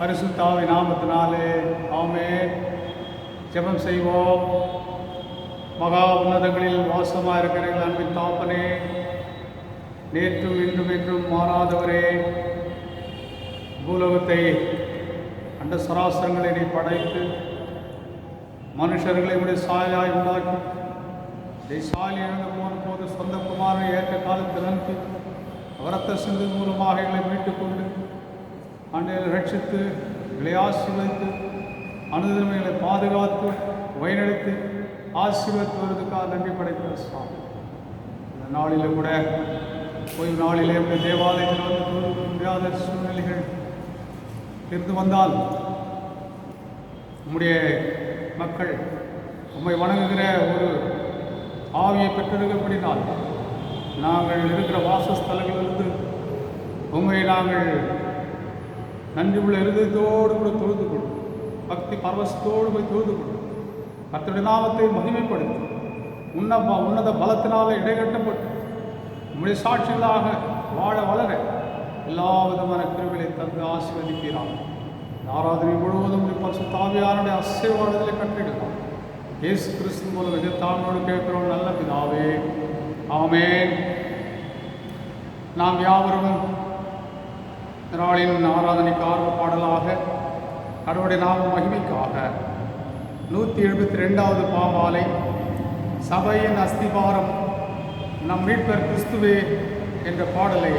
பரிசுத்தாவி நாமத்தினாலே ஆமென். ஜெபம் செய்வோம். மகா உன்னதங்களில் வாசமாக இருக்கிற எங்கள் அன்பின் தாப்பனே, நேற்றும் இன்றும் என்றும் மாறாதவரே, பூலோகத்தை அண்ட சராசரங்களை நீ படைத்து மனுஷர்களை உடைய சாயலாய் உண்டாக்கி இதை சாயல் இழந்து போன போது சொந்த குமாரனை ஏற்ற காலத்தில் அனுப்பி அவரத்த சிந்து மூலமாக எங்களை மீட்டுக் கொண்டு ஆண்டையை ரட்சித்து எங்களை ஆசீர்வதித்து அனுதினம் எங்களை பாதுகாத்து வழிநடத்தி ஆசீர்வதித்து வருவதற்காக நன்றி படைக்கிற சுவாமி. இந்த நாளில் கூட ஓய்வு நாளிலே உடைய தேவாலயத்தில் வந்து தொழுது முடியாத சூழ்நிலைகள் இருந்து வந்தால் நம்முடைய மக்கள் உம்மை வணங்குகிற ஒரு ஆவியை பெற்றிருக்கப்படினால் நாங்கள் இருக்கிற வாசஸ்தலங்களிலிருந்து உண்மை நாங்கள் நன்றி உள்ள இருதயத்தோடு கூட தொழுது கொள்ளும், பக்தி பரவசத்தோடு போய் தொழுது கொள்ளும், கர்த்தருடைய நாமத்தை மகிமைப்படுத்தி உன்னத பலத்தினால இடைகட்டப்பட்டு உங்களுடைய சாட்சிகளாக வாழ வளர எல்லா விதமான கிருபைகளை தந்து ஆசீர்வதிக்கிறார். ஆராதனை முழுவதும் பரிசுத்த ஆவியானுடைய ஆசீர்வாதத்திலே கற்றிடலாம். இயேசு கிறிஸ்து மூலம் எதிர்த்தாழ்வோடு கேட்கிறோம் நல்ல பிதாவே, ஆமென். நாம் யாவரும் நாளின் ஆராதனைக்கு ஆர்வ பாடலாக கடவுளுடைய நாம மகிமைக்காக 172வது பாமாலை சபையின் அஸ்திபாரம் நம் மீட்பர் கிறிஸ்துவே என்ற பாடலை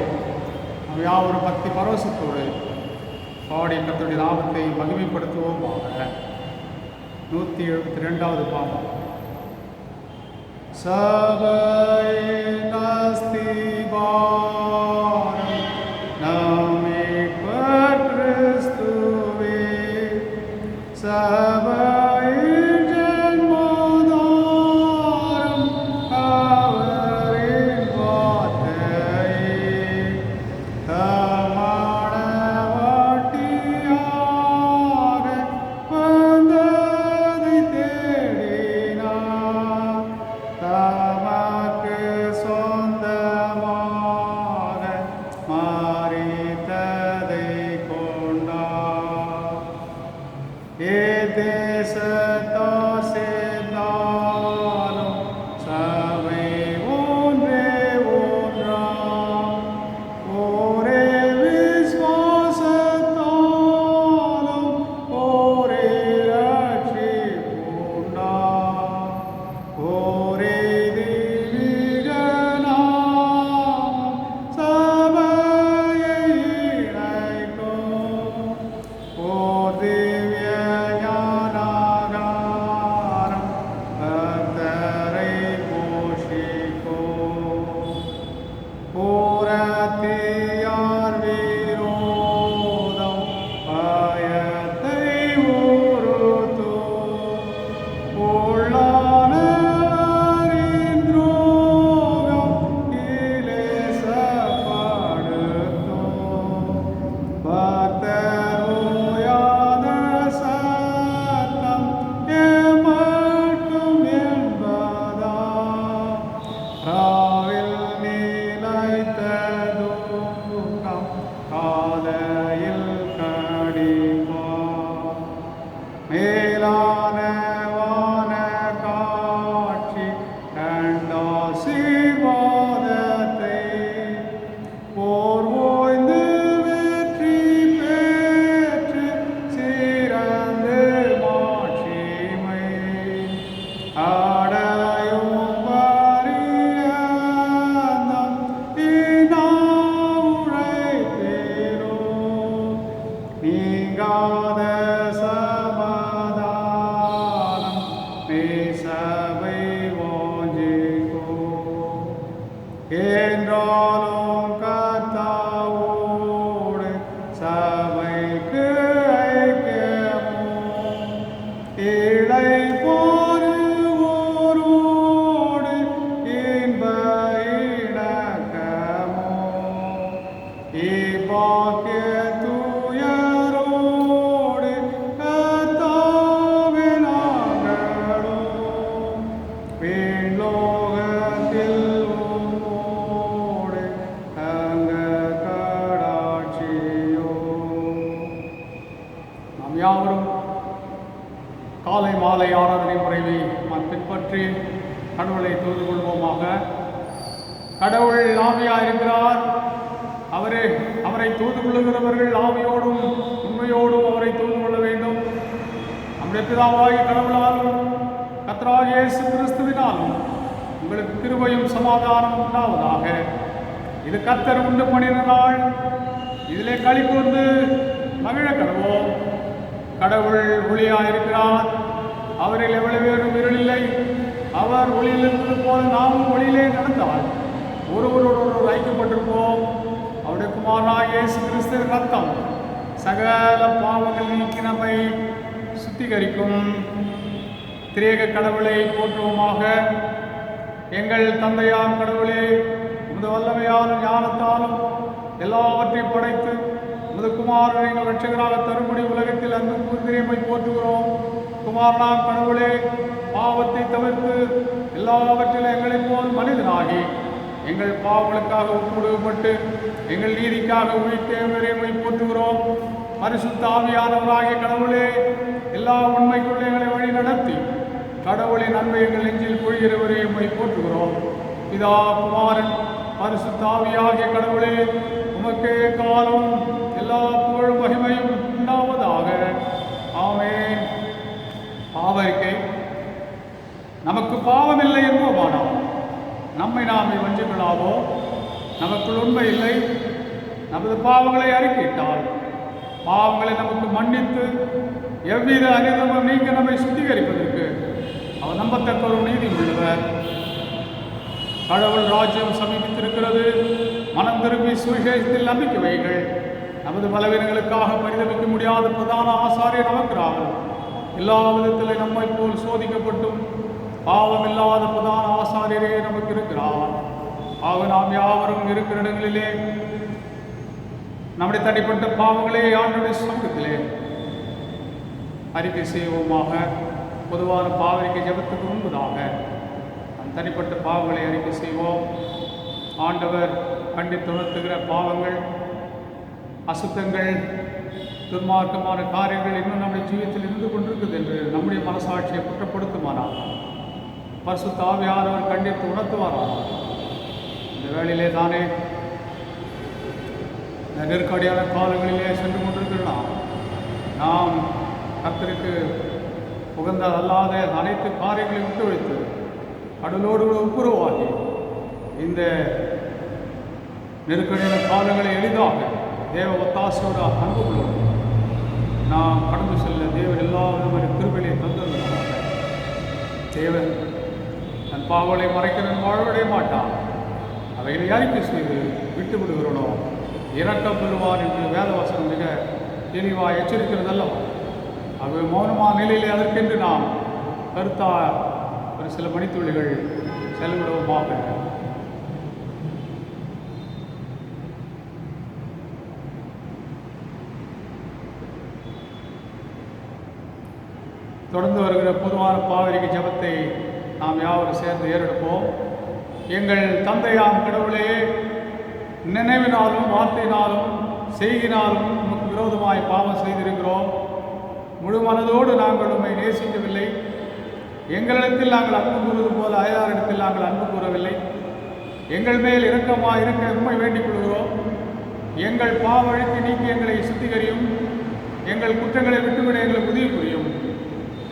நாம் யாவரும் பக்தி பரவசத்தோடு பாடி கர்த்தருடைய நாமத்தை மகிமைப்படுத்துவோமாக. 172வது பாமாலை. சபையின் அஸ்திபாரம் நம் மீட்பர் கிறிஸ்துவே, சபையின் ஜென்மோதாரம் அவரின் வார்த்தையே, தமான வாட்டியாக வந்ததை தேடினார், தமக்கு சொந்தமாக மாறித்ததை கொண்டார். தேசத்தார் சேர்ந்தாலும் சபை ஒன்றே ஒன்றாம், ஒரே விசுவாசத்தாலும் ஒரே ரட்சிப்புண்டாம், ஒரே தெய்வீக நாமம் சபையை இணைக்கும், ஓர் திவ்ய ஞானாகாரம் பக்தரை போஷிக்கும். புறத்தியார் விரோதம் பயத்தை உறுத்தும், உள்ளானவரின் துரோகம் இலேசப்படுத்தும், பக்தர் ஓயாத சத்தம் எம்மட்டும் என்பதா, ராவில் நிலைத்த துக்கம் காலையில் கடிப்பார், மேலான வான காட்சி கண்டாசீர்வாதத்தை, போர் ஓய்ந்து வெற்றி பெற்று சிறந்து மாட்சிமை அடையும் பரியந்தம் உழைப்பேரும், நீங்காத சமாதானம் பேசவை வாஞ்சிக்கும், என்றாலும் கர்த்தாவோடு சபைக்கு ஐக்கியமும், இளைப்போருவோரோடு இன்ப இணக்கமும், இப்பாக்கிய துயரோடு கர்த்தாவே நாங்களும் வீண்லோகத்தில் உம்மோடு தங்க கடாட்சியும். காலை ஆராதனை முறையை நாம் பின்பற்றி கடவுளை தொழுது கொள்வோமாக. கடவுள் ஆவியாக இருக்கிறார். அவரை தொழுது கொள்ளுகிறவர்கள் ஆவியோடும் உண்மையோடும் அவரை தொழுது கொள்ள வேண்டும். நம்முடைய பிதாவாகிய கடவுளாலும் கர்த்தராகிய இயேசு கிறிஸ்துவினாலும் உங்களுக்கு கிருபையும் சமாதானம் உண்டாவதாக. இது கர்த்தர் உண்டு பண்ணின நாள், இதிலே களி கூர்ந்து மகிழ கடவோம். கடவுள் ஒளியாக இருக்கிறார். அவரில் எவ்வளவு பேரும் இருளில்லை. அவர் ஒளியில் இருப்பது போல நாமும் ஒளியிலே நடந்தால் ஒருவரோடு ஐக்கியப்பட்டிருப்போம். அவருடைய குமாரனாகிய இயேசு கிறிஸ்துவின் ரத்தம் சகல பாவங்கள் நீக்கி நம்மை சுத்திகரிக்கும். திரியேக கடவுளை போற்றுவோமாக. எங்கள் தந்தையாம் கடவுளே, உமது வல்லமையாலும் ஞானத்தாலும் எல்லாவற்றையும் படைத்து உமது குமாரனை எங்கள் இரட்சகராக தரும்படி உலகத்தில் அன்பு கூர்ந்திரியமை போற்றுகிறோம். குமாரனாம் கடவுளே, பாவத்தை தவிர்த்து எல்லாவற்றிலும் எங்களைப் போல் மனிதனாகி எங்கள் பாவங்களுக்காக ஒப்புடுபட்டு எங்கள் நீதிக்காக உயிர்த்தேவரையை போற்றுகிறோம். பரிசுத்த ஆவியானவராகிய கடவுளே, எல்லா உண்மைக்குள்ளே எங்களை வழி நடத்தி கடவுளின் அன்பை எங்கள் நெஞ்சில் பொழிகிறவரையும் போற்றுகிறோம். பிதா, குமாரன், பரிசுத்த ஆவியாகிய கடவுளே, உமக்கே காலம் எல்லா புகழும் மகிமையும் உண்டாவதாக. ஆமென். பாவரிக்கை. நமக்கு பாவமில்லை என்போமானால் நம்மை நாமே வஞ்சிக்கலாவோ. நமக்குள் உண்மை இல்லை. நமது பாவங்களை அறிக்கையிட்டால் பாவங்களை நமக்கு மன்னித்து எவ்வித அநீதமும் நீக்க நம்மை சுத்திகரிப்பதற்கு அவர் நம்பத்தக்க ஒரு நீதி உள்ளவர். கடவுள் ராஜ்யம் சமீபித்திருக்கிறது. மனம் திரும்பி சுவிசேஷத்தில் நம்பிக்கை வைகள். நமது பலவீனங்களுக்காக பரிதவிக்க முடியாத பிரதான ஆசாரியர் நமக்கிறார்கள். எல்லா விதத்திலும் நம்மை போல் சோதிக்கப்பட்டும் பாவம் இல்லாத பிரதான ஆசாரியரே நமக்கு இருக்கிறார். ஆக நாம் யாவரும் இருக்கிற இடங்களிலே நம்முடைய தனிப்பட்ட பாவங்களே ஆண்டுடைய சமூகத்திலே அறிக்கை செய்வோமாக. பொதுவான பாவரிக்கை ஜெபத்துக்கு முன்பதாக நம் தனிப்பட்ட பாவங்களை அறிக்கை செய்வோம். ஆண்டவர் கண்டித்துணர்த்துகிற பாவங்கள், அசுத்தங்கள், துன்மார்க்கமான காரியங்கள் இன்னும் நம்முடைய ஜீவியத்தில் இருந்து கொண்டிருக்குது என்று நம்முடைய மனசாட்சியை குற்றப்படுத்துமானால் பரிசுத்த ஆவியானவர் கண்டித்து உணர்த்துவாராம். இந்த வேளையிலே தானே இந்த நெருக்கடியான காலங்களிலே சென்று கொண்டிருக்கிறோம். நாம் கர்த்தருக்கு உகந்த அல்லாத அனைத்து காரியங்களையும் விட்டு வைத்து கடலோடு ஒப்புரவாகி இந்த நெருக்கடியான காலங்களை எளிதாக தேவ ஒத்தாசையோட அன்புகளோடு நாம் கடந்து செல்ல தேவன் எல்லா விதமான கிருபையை தந்திருந்தாங்க. தேவன் தன் பாவங்களை மறைக்கிறன் வாழவிட மாட்டான். அவைகளை அறிக்கை செய்து விட்டு விடுகிறோனோ இரக்கம் பெறுவார் என்று வேதவசனம் மிக தெளிவாக எச்சரிக்கிறதல்லவா. அவை மௌனமான நிலையிலே அதற்கென்று நாம் கருத்தா ஒரு சில மணித்துளிகள் செலவிடுவோமாக. தொடர்ந்து வருகிற பொதுவான பாவரிக்கை ஜெபத்தை நாம் யாவரும் சேர்ந்து ஏறெடுப்போம். எங்கள் தந்தையாம் கடவுளே, நினைவினாலும் வார்த்தையினாலும் செய்கினாலும் நமக்கு விரோதமாய் பாவம் செய்திருக்கிறோம். முழு மனதோடு நாங்கள் உம்மை நேசிக்கவில்லை. எங்களிடத்தில் நாங்கள் அன்பு கூறுவது போல அயலாரிடத்தில் நாங்கள் அன்பு கூறவில்லை. எங்கள் மேல் இரக்கமாக இருக்க உண்மை வேண்டிக் கொள்கிறோம். எங்கள் பாவழிக்கு நீக்கி எங்களை சுத்திகரியும். எங்கள் குற்றங்களை விட்டுவிட எங்களுக்கு உதவி புரியும்.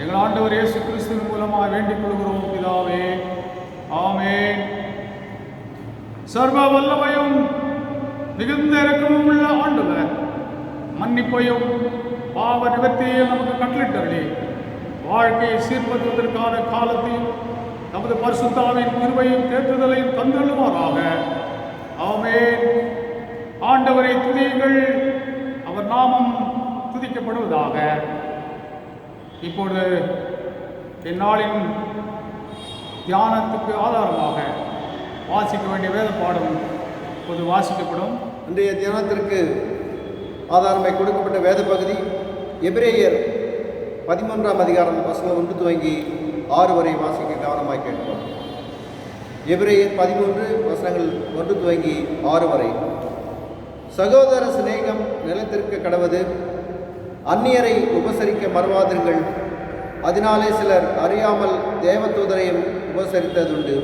எங்கள் ஆண்டவர் இயேசு கிறிஸ்துவின் மூலமாக வேண்டிக் கொள்கிறோம் பிதாவே. ஆமென். சர்வ வல்லமையும் மிகுந்த இரக்கமும் உள்ள ஆண்டவர் மன்னிப்பையும் பாவ நிவர்த்தியையும் நமக்கு கட்டளிட்டருளி வாழ்க்கையை சீர்படுத்துவதற்கான காலத்தையும் நமது பரிசுத்தாவின் கிருபையும் தேற்றுதலையும் தந்தள்ளுவாராக. ஆமென். ஆண்டவரை துதியுங்கள், அவர் நாமம் துதிக்கப்படுவதாக. இப்பொழுது இந்நாளின் தியானத்துக்கு ஆதாரமாக வாசிக்க வேண்டிய வேத பாடம் இப்போது வாசிக்கப்படும். இன்றைய தியானத்திற்கு ஆதாரமாய் கொடுக்கப்பட்ட வேத பகுதி எபிரேயர் 13ஆம் அதிகாரம் வசனம் 1 துவங்கி 6 வரை வாசிக்க கவனமாய் கேட்போம். எபிரேயர் 13 வசனங்கள் 1 துவங்கி 6 வரை. சகோதர சிநேகம் நிலத்திற்கு கடவது, அந்நியரை உபசரிக்க மறவாதிருங்கள். அதனாலே சிலர் அறியாமல் தேவதூதரையும் உபசரித்ததுண்டு.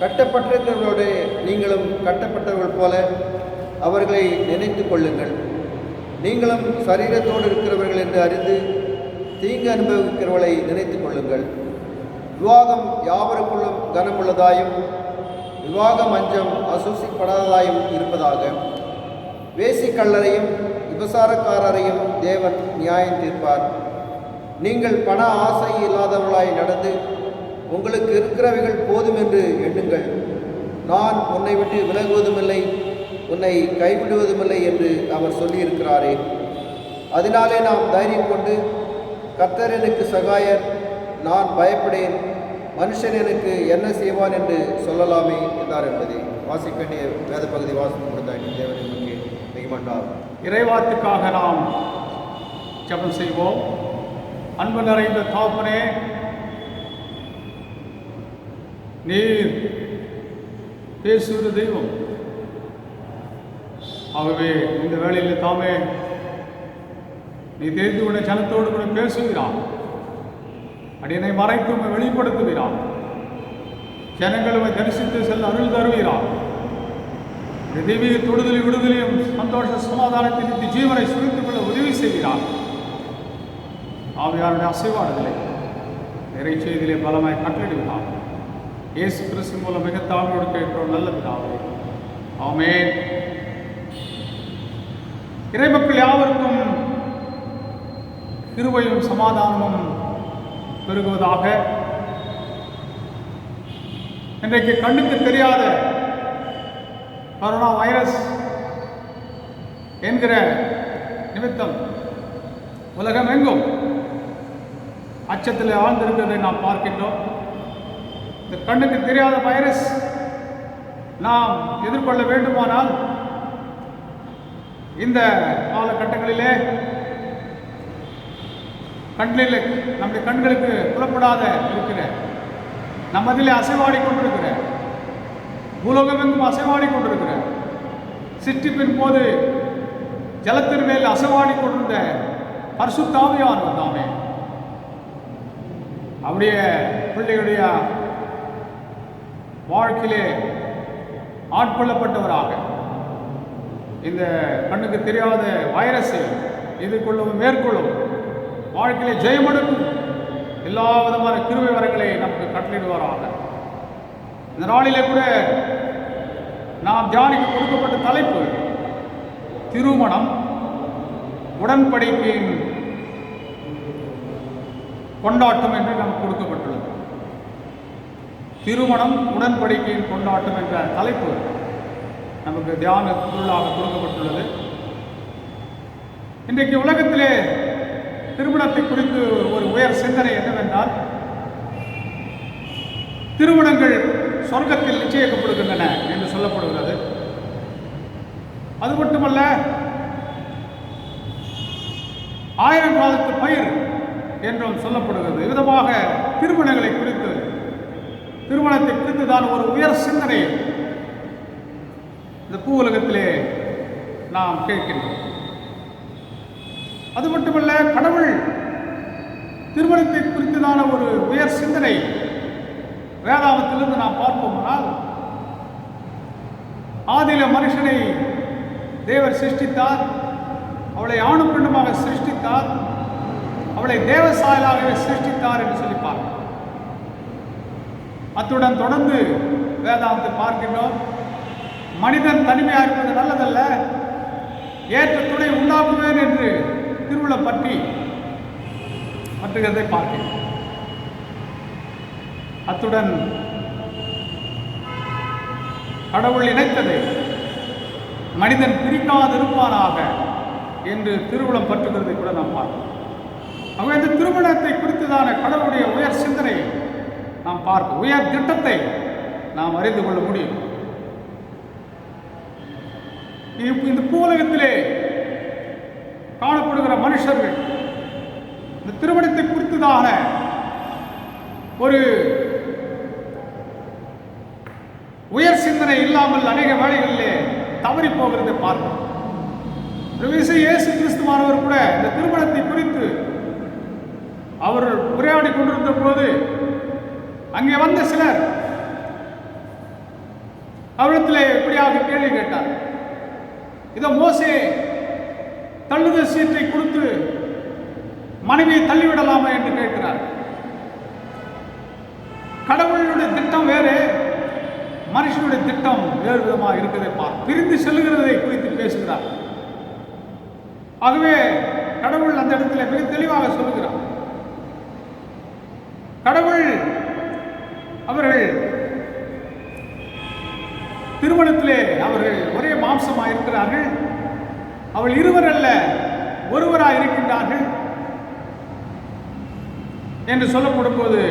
கட்டப்பட்டிருக்கிறவர்களோடு நீங்களும் கட்டப்பட்டவர்கள் போல அவர்களை நினைத்து கொள்ளுங்கள். நீங்களும் சரீரத்தோடு இருக்கிறவர்கள் என்று அறிந்து தீங்கு அனுபவிக்கிறவர்களை நினைத்து கொள்ளுங்கள். விவாகம் யாவருக்குள்ளும் கனமுள்ளதாயும் விவாக மஞ்சம் அசூசிப்படாததாயும் இருப்பதாக. வேசிக்கள்ளரையும் விபசாரக்காரரையும் தேவன் நியாயம் தீர்ப்பார். நீங்கள் பண ஆசை இல்லாதவர்களாய் நடந்து உங்களுக்கு இருக்கிறவைகள் போதும் என்று எண்ணுங்கள். நான் உன்னை விட்டு விலகுவதுமில்லை, உன்னை கைவிடுவதுமில்லை என்று அவர் சொல்லியிருக்கிறாரே. அதனாலே நாம் தைரியம் கொண்டு கர்த்தர் எனக்கு சகாயர், நான் பயப்படேன், மனுஷன் எனக்கு என்ன செய்வான் என்று சொல்லலாமே என்றார் என்பதை வாசிக்க வேண்டிய வேத பகுதி வாசித்து கொடுத்தாங்க. தேவனை நோக்கி மிகமாட்டார். இறைவாத்துக்காக நாம் ஜெபம் செய்வோம். அன்பு நிறைந்த தகப்பனே, நீர் பேசுகிற தெய்வம். ஆகவே இந்த வேளையில் தாமே நீ தெரிந்து கொண்ட ஜனத்தோடு கூட பேசுகிறான். அடியனை மறைத்து வெளிப்படுத்துகிறான். ஜனங்களை தரிசித்து செல்ல அருள் தருகிறான். தெய்வீக தொடுதலை விடுதலையும் சந்தோஷ சமாதானத்தில் இந்த ஜீவனை சுழித்துக் கொள்ள உதவி செய்கிறான். ஆவியாருடைய அசைவாடுதலை நிறை செய்திலே பலமாய் கட்டளிடுகிறான். இயேசு கிறிஸ்து மூலம் மிக தாழ்வோடு கேட்கிறோம் நல்ல பிதாவே, ஆமென். இறைமக்கள் யாவருக்கும் கிருபையும் சமாதானமும் பெருகுவதாக. இன்றைக்கு கண்ணுக்கு தெரியாத கொரோனா வைரஸ் என்கிற நிமித்தம் உலகம் எங்கும் அச்சத்தில் ஆழ்ந்திருக்கிறதை நாம் பார்க்கின்றோம். இந்த கண்ணுக்கு தெரியாத வைரஸ் நாம் எதிர்கொள்ள வேண்டுமானால் இந்த காலகட்டங்களிலே நம்முடைய கண்களுக்கு புலப்படாத இருக்கிற நம்மதிலே அசைவாடி கொண்டிருக்கிற பூலோகமெங்கும் அசைவாடி கொண்டிருக்கிற சிற்றிப்பின் போது ஜலத்தின் மேல் அசைவாடி கொண்டிருந்த பரிசுத்த ஆவியானவர் தாமே அவருடைய பிள்ளைகளுடைய வாழ்க்கையிலே ஆட்கொள்ளப்பட்டவராக இந்த கண்ணுக்கு தெரியாத வைரஸை எதிர்கொள்ளவும் மேற்கொள்ளும் வாழ்க்கையிலே ஜெயமெடுக்கும் எல்லா விதமான கிருபை வரங்களை நமக்கு கட்டளையிடுவாராக. இந்த நாளிலே கூட நாம் தியானிக்க கொடுக்கப்பட்ட தலைப்பு திருமணம் உடன்படிக்கையின் கொண்டாட்டம் என்று நமக்கு கொடுக்கப்பட்டுள்ளது. திருமணம் உடன்படிக்கையின் கொண்டாட்டம் என்ற தலைப்பு நமக்கு தியான பொருளாக கொடுக்கப்பட்டுள்ளது. இன்றைக்கு உலகத்திலே திருமணத்தை குறித்து ஒரு உயர் சிந்தனை என்னவென்றால், திருமணங்கள் சொர்க்கத்தில் நிச்சயிக்கப்படுகின்றன என்று சொல்லப்படுகிறது. அது மட்டுமல்ல, 1000 காலத்து பயிர் என்றும் சொல்லப்படுகிறது. விதமாக திருமணங்களை குறித்து திருமணத்தை குறித்துதான் ஒரு உயர் சிந்தனை இந்த பூ உலகத்திலே நாம் கேட்கின்றோம். அது மட்டுமல்ல, கடவுள் திருமணத்தை குறித்ததான ஒரு உயர் சிந்தனை வேதாகமத்திலிருந்து நாம் பார்ப்போமானால், ஆதியில மனுஷனை தேவர் சிருஷ்டித்தார், அவளை ஆணும் பெண்ணுமாக சிருஷ்டித்தார், அவளை தேவ சாயலாகவே சிருஷ்டித்தார் என்று சொல்லி பார்க்கிறோம். அத்துடன் தொடர்ந்து வேதாகமத்தை பார்க்கின்றோம். மனிதன் தனிமையாக இருப்பது நல்லதல்ல, ஏற்ற துணை உண்டாக்குவேன் என்று திருவுளம் பற்றி மற்றதை பார்க்கிறோம். அத்துடன் கடவுள் இணைத்ததை மனிதன் பிரிக்காதிருப்பானாக என்று திருவுளம் பற்றுகிறதை கூட நாம் பார்க்கிறோம். ஆகவே இந்த திருமணத்தை குறித்ததான கடவுளுடைய உயர் சிந்தனையை நாம் பார்க்க, உயர் திட்டத்தை நாம் அறிந்து கொள்ள முடியும். இந்த பூலகத்திலே காணப்படுகிற மனுஷர்கள் இந்த திருமணத்தை குறித்ததான ஒரு உயர் சிந்தனை இல்லாமல் அநேக வேளைகளிலே தவறி போகிறதை பார்க்கிறோம். இயேசு கிறிஸ்துவானவர் கூட இந்த திருமணத்தை குறித்து அவர் உரையாடி கொண்டிருந்த போது அங்கே வந்த சிலர் அவரிடத்தில் இப்படியாக கேள்வி கேட்டார். இதோ மோசே தள்ளுதல் சீட்டை கொடுத்து மனைவியை தள்ளிவிடலாமா என்று கேட்கிறார். கடவுளுடைய திட்டம் வேறு, மனுஷனுடைய திட்டம் வேறு விதமாக இருக்கிறதை பார். பிரிந்து செல்லுகிறதை குறித்து பேசுகிறார். ஆகவே கடவுள் அந்த இடத்துல மிக தெளிவாக சொல்லுகிறார். கடவுள் அவர்கள் திருமணத்திலே அவர்கள் ஒரே மாம்சமாக இருக்கிறார்கள். அவள் இருவர் அல்ல ஒருவராக இருக்கின்றார்கள் என்று சொல்லப்படும் போது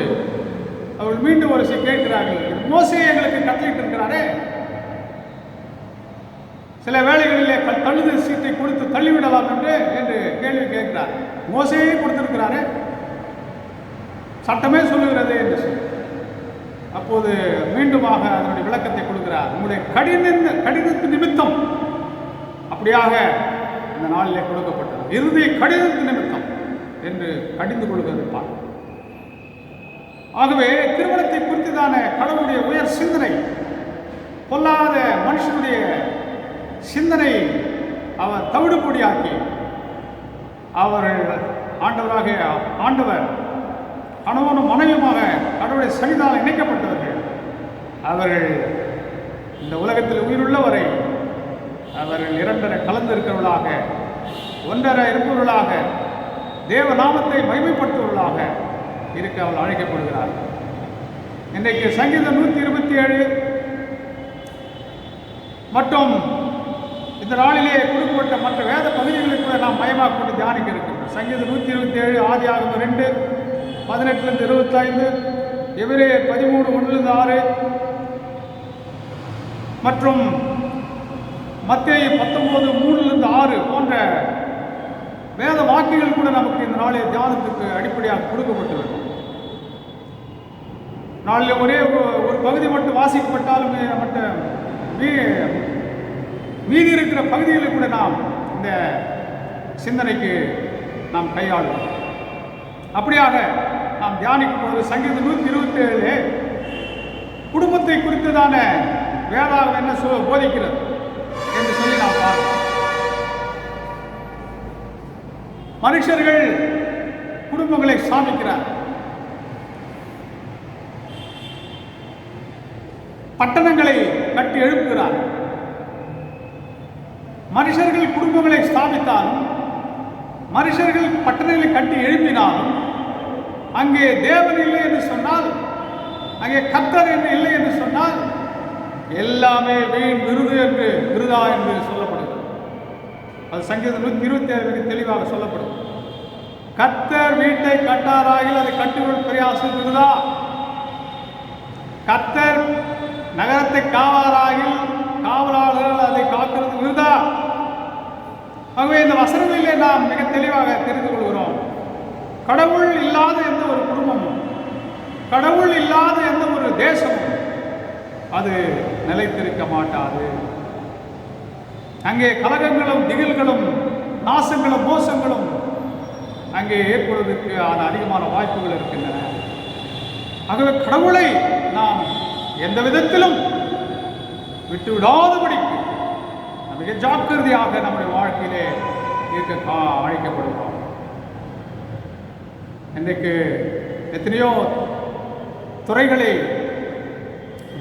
அவள் மீண்டும் ஒரு கேட்கிறார்கள், மோசே எங்களுக்கு கட்டளையிட்டு இருக்கிறாரே, சில வேளைகளிலே தள்ளுதல் சீட்டை கொடுத்து தள்ளிவிடலாம் என்று கேள்வி கேட்கிறார். மோசையே கொடுத்திருக்கிறாரே, சட்டமே சொல்லுகிறது என்று சொல்லி அப்போது மீண்டுமாக அதனுடைய விளக்கத்தை கொடுக்கிறார். உங்களுடைய கடிதத்து நிமித்தம் அப்படியாக இந்த நாளிலே கொடுக்கப்பட்டது. இறுதி கடிதத்து நிமித்தம் என்று கடிந்து கொள்கிறது பார். ஆகவே திருமணத்தை குறித்துதான கடவுளுடைய உயர் சிந்தனை, பொல்லாத மனுஷனுடைய சிந்தனை அவர் தவிடுபொடியாக்கி அவர்கள் ஆண்டவர் கணவனும் மனைவியுமாக கடவுளுடைய சன்னிதானம் இணைக்கப்பட்டவர்கள். அவர்கள் இந்த உலகத்தில் உயிருள்ளவரை அவர்கள் இரண்டரை கலந்திருக்கிறவர்களாக, ஒன்றரை இருப்பவர்களாக, தேவ நாமத்தை மகிமைப்படுத்துவர்களாக இருக்க அவள் அழைக்கப்படுகிறார். இன்றைக்கு சங்கீதம் 127 மற்றும் இந்த நாளிலே கொடுக்கப்பட்ட மற்ற வேத பகுதிகளை கூட நாம் மையமாக கொண்டு தியானிக்க இருக்கிறோம். சங்கீதம் 127, ஆதியாகமம் 2 18-25, எபிரேயர் 13:1-6 மற்றும் மத்தேயு 19:3-6 போன்ற வேத வாக்கியங்கள் கூட நமக்கு இந்த நாளைய தியானத்துக்கு அடிப்படையாக கொடுக்கப்பட்டுள்ளது. நாளில் ஒரே ஒரு பகுதி மட்டும் வாசிக்கப்பட்டாலும் மீதி இருக்கிற பகுதிகளை கூட நாம் இந்த சிந்தனைக்கு நாம் கையாளுவோம். அப்படியாக நாம் தியானிக்கும் போது சங்கீதம் 127 குடும்பத்தை குறித்ததான வேதாகம் என்ன போதிக்கிறது என்று சொல்லி நாம் பார்க்கிறோம். மனுஷர்கள் குடும்பங்களை ஸ்தாபிக்கிறார். பட்டணங்களை கட்டி எழுப்புகிறார். மனுஷர்கள் குடும்பங்களை ஸ்தாபித்தாலும், மனுஷர்கள் பட்டணங்களை கட்டி எழுப்பினாலும், அங்கே தேவன் இல்லை என்று சொன்னால், அங்கே கர்த்தர் என்று இல்லை என்று சொன்னால், எல்லாமே வீண் விருதா என்று சொல்லப்படுகிறது. அது சங்கீதம் 127 தெளிவாக சொல்லப்படும். கர்த்தர் வீட்டை கட்டாராயில் அதை கட்டுவது பிரயாசம் விருதா. கர்த்தர் நகரத்தை காவலாளர்கள் அதை காக்கிறது விருதா. ஆகவே இந்த வசனங்களிலே நாம் மிக தெளிவாக தெரிந்து கொள்கிறோம். கடவுள் இல்லாத எந்த ஒரு குடும்பமும், கடவுள் இல்லாத எந்த ஒரு தேசமும் அது நிலைத்திருக்க மாட்டாது. அங்கே கலகங்களும் திகில்களும் நாசங்களும் மோசங்களும் அங்கே ஏற்படுவதற்கு அதிகமான வாய்ப்புகள் இருக்கின்றன. ஆகவே கடவுளை நாம் எந்த விதத்திலும் விட்டுவிடாதபடிக்கு மிக ஜாக்கிரதையாக நம்முடைய வாழ்க்கையிலே இருக்க அழைக்கப்படுகிறோம். இன்றைக்கு எத்தனையோ துறைகளை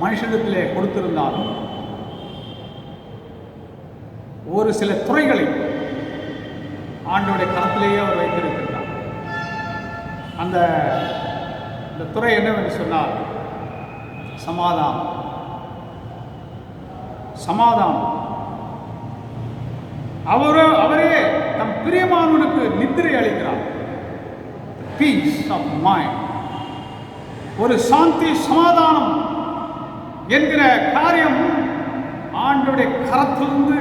மனுஷனிடத்திலே கொடுத்திருந்தாலும் ஒரு சில துறைகளை ஆண்டவருடைய கரத்திலேயே அவர் வைத்திருக்கின்றார். அந்த துறை என்னவென்று சொன்னால் சமாதானம். அவரே தம் பிரியமானவனுக்கு நித்திரை அளிக்கிறார். பீஸ் ஆஃப் மைண்ட், ஒரு சாந்தி சமாதானம் என்கிற காரியம் ஆண்டவருடைய கரத்திலிருந்து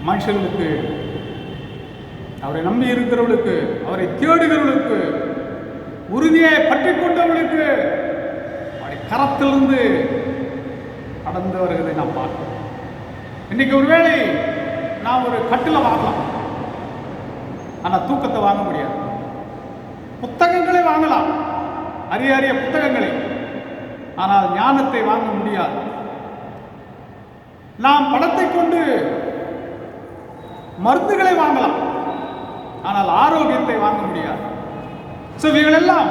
மனுஷர்களுக்கு, அவரை நம்பி இருக்கிறவர்களுக்கு, அவரை தேடுகிறவர்களுக்கு, உறுதியை பற்றி கொண்டவர்களுக்கு அவருடைய கரத்திலிருந்து கடந்து வருகிறதை நாம் பார்க்கிறோம். இன்னைக்கு ஒருவேளை நாம் ஒரு கட்டில வாங்கலாம், ஆனால் தூக்கத்தை வாங்க முடியாது. புத்தகங்களை வாங்கலாம், அரிய அரிய புத்தகங்களை, ஆனால் ஞானத்தை வாங்க முடியாது. நாம் பணத்தை கொண்டு மருந்துகளை வாங்கலாம், ஆனால் ஆரோக்கியத்தை வாங்க முடியாது. இவைகளெல்லாம்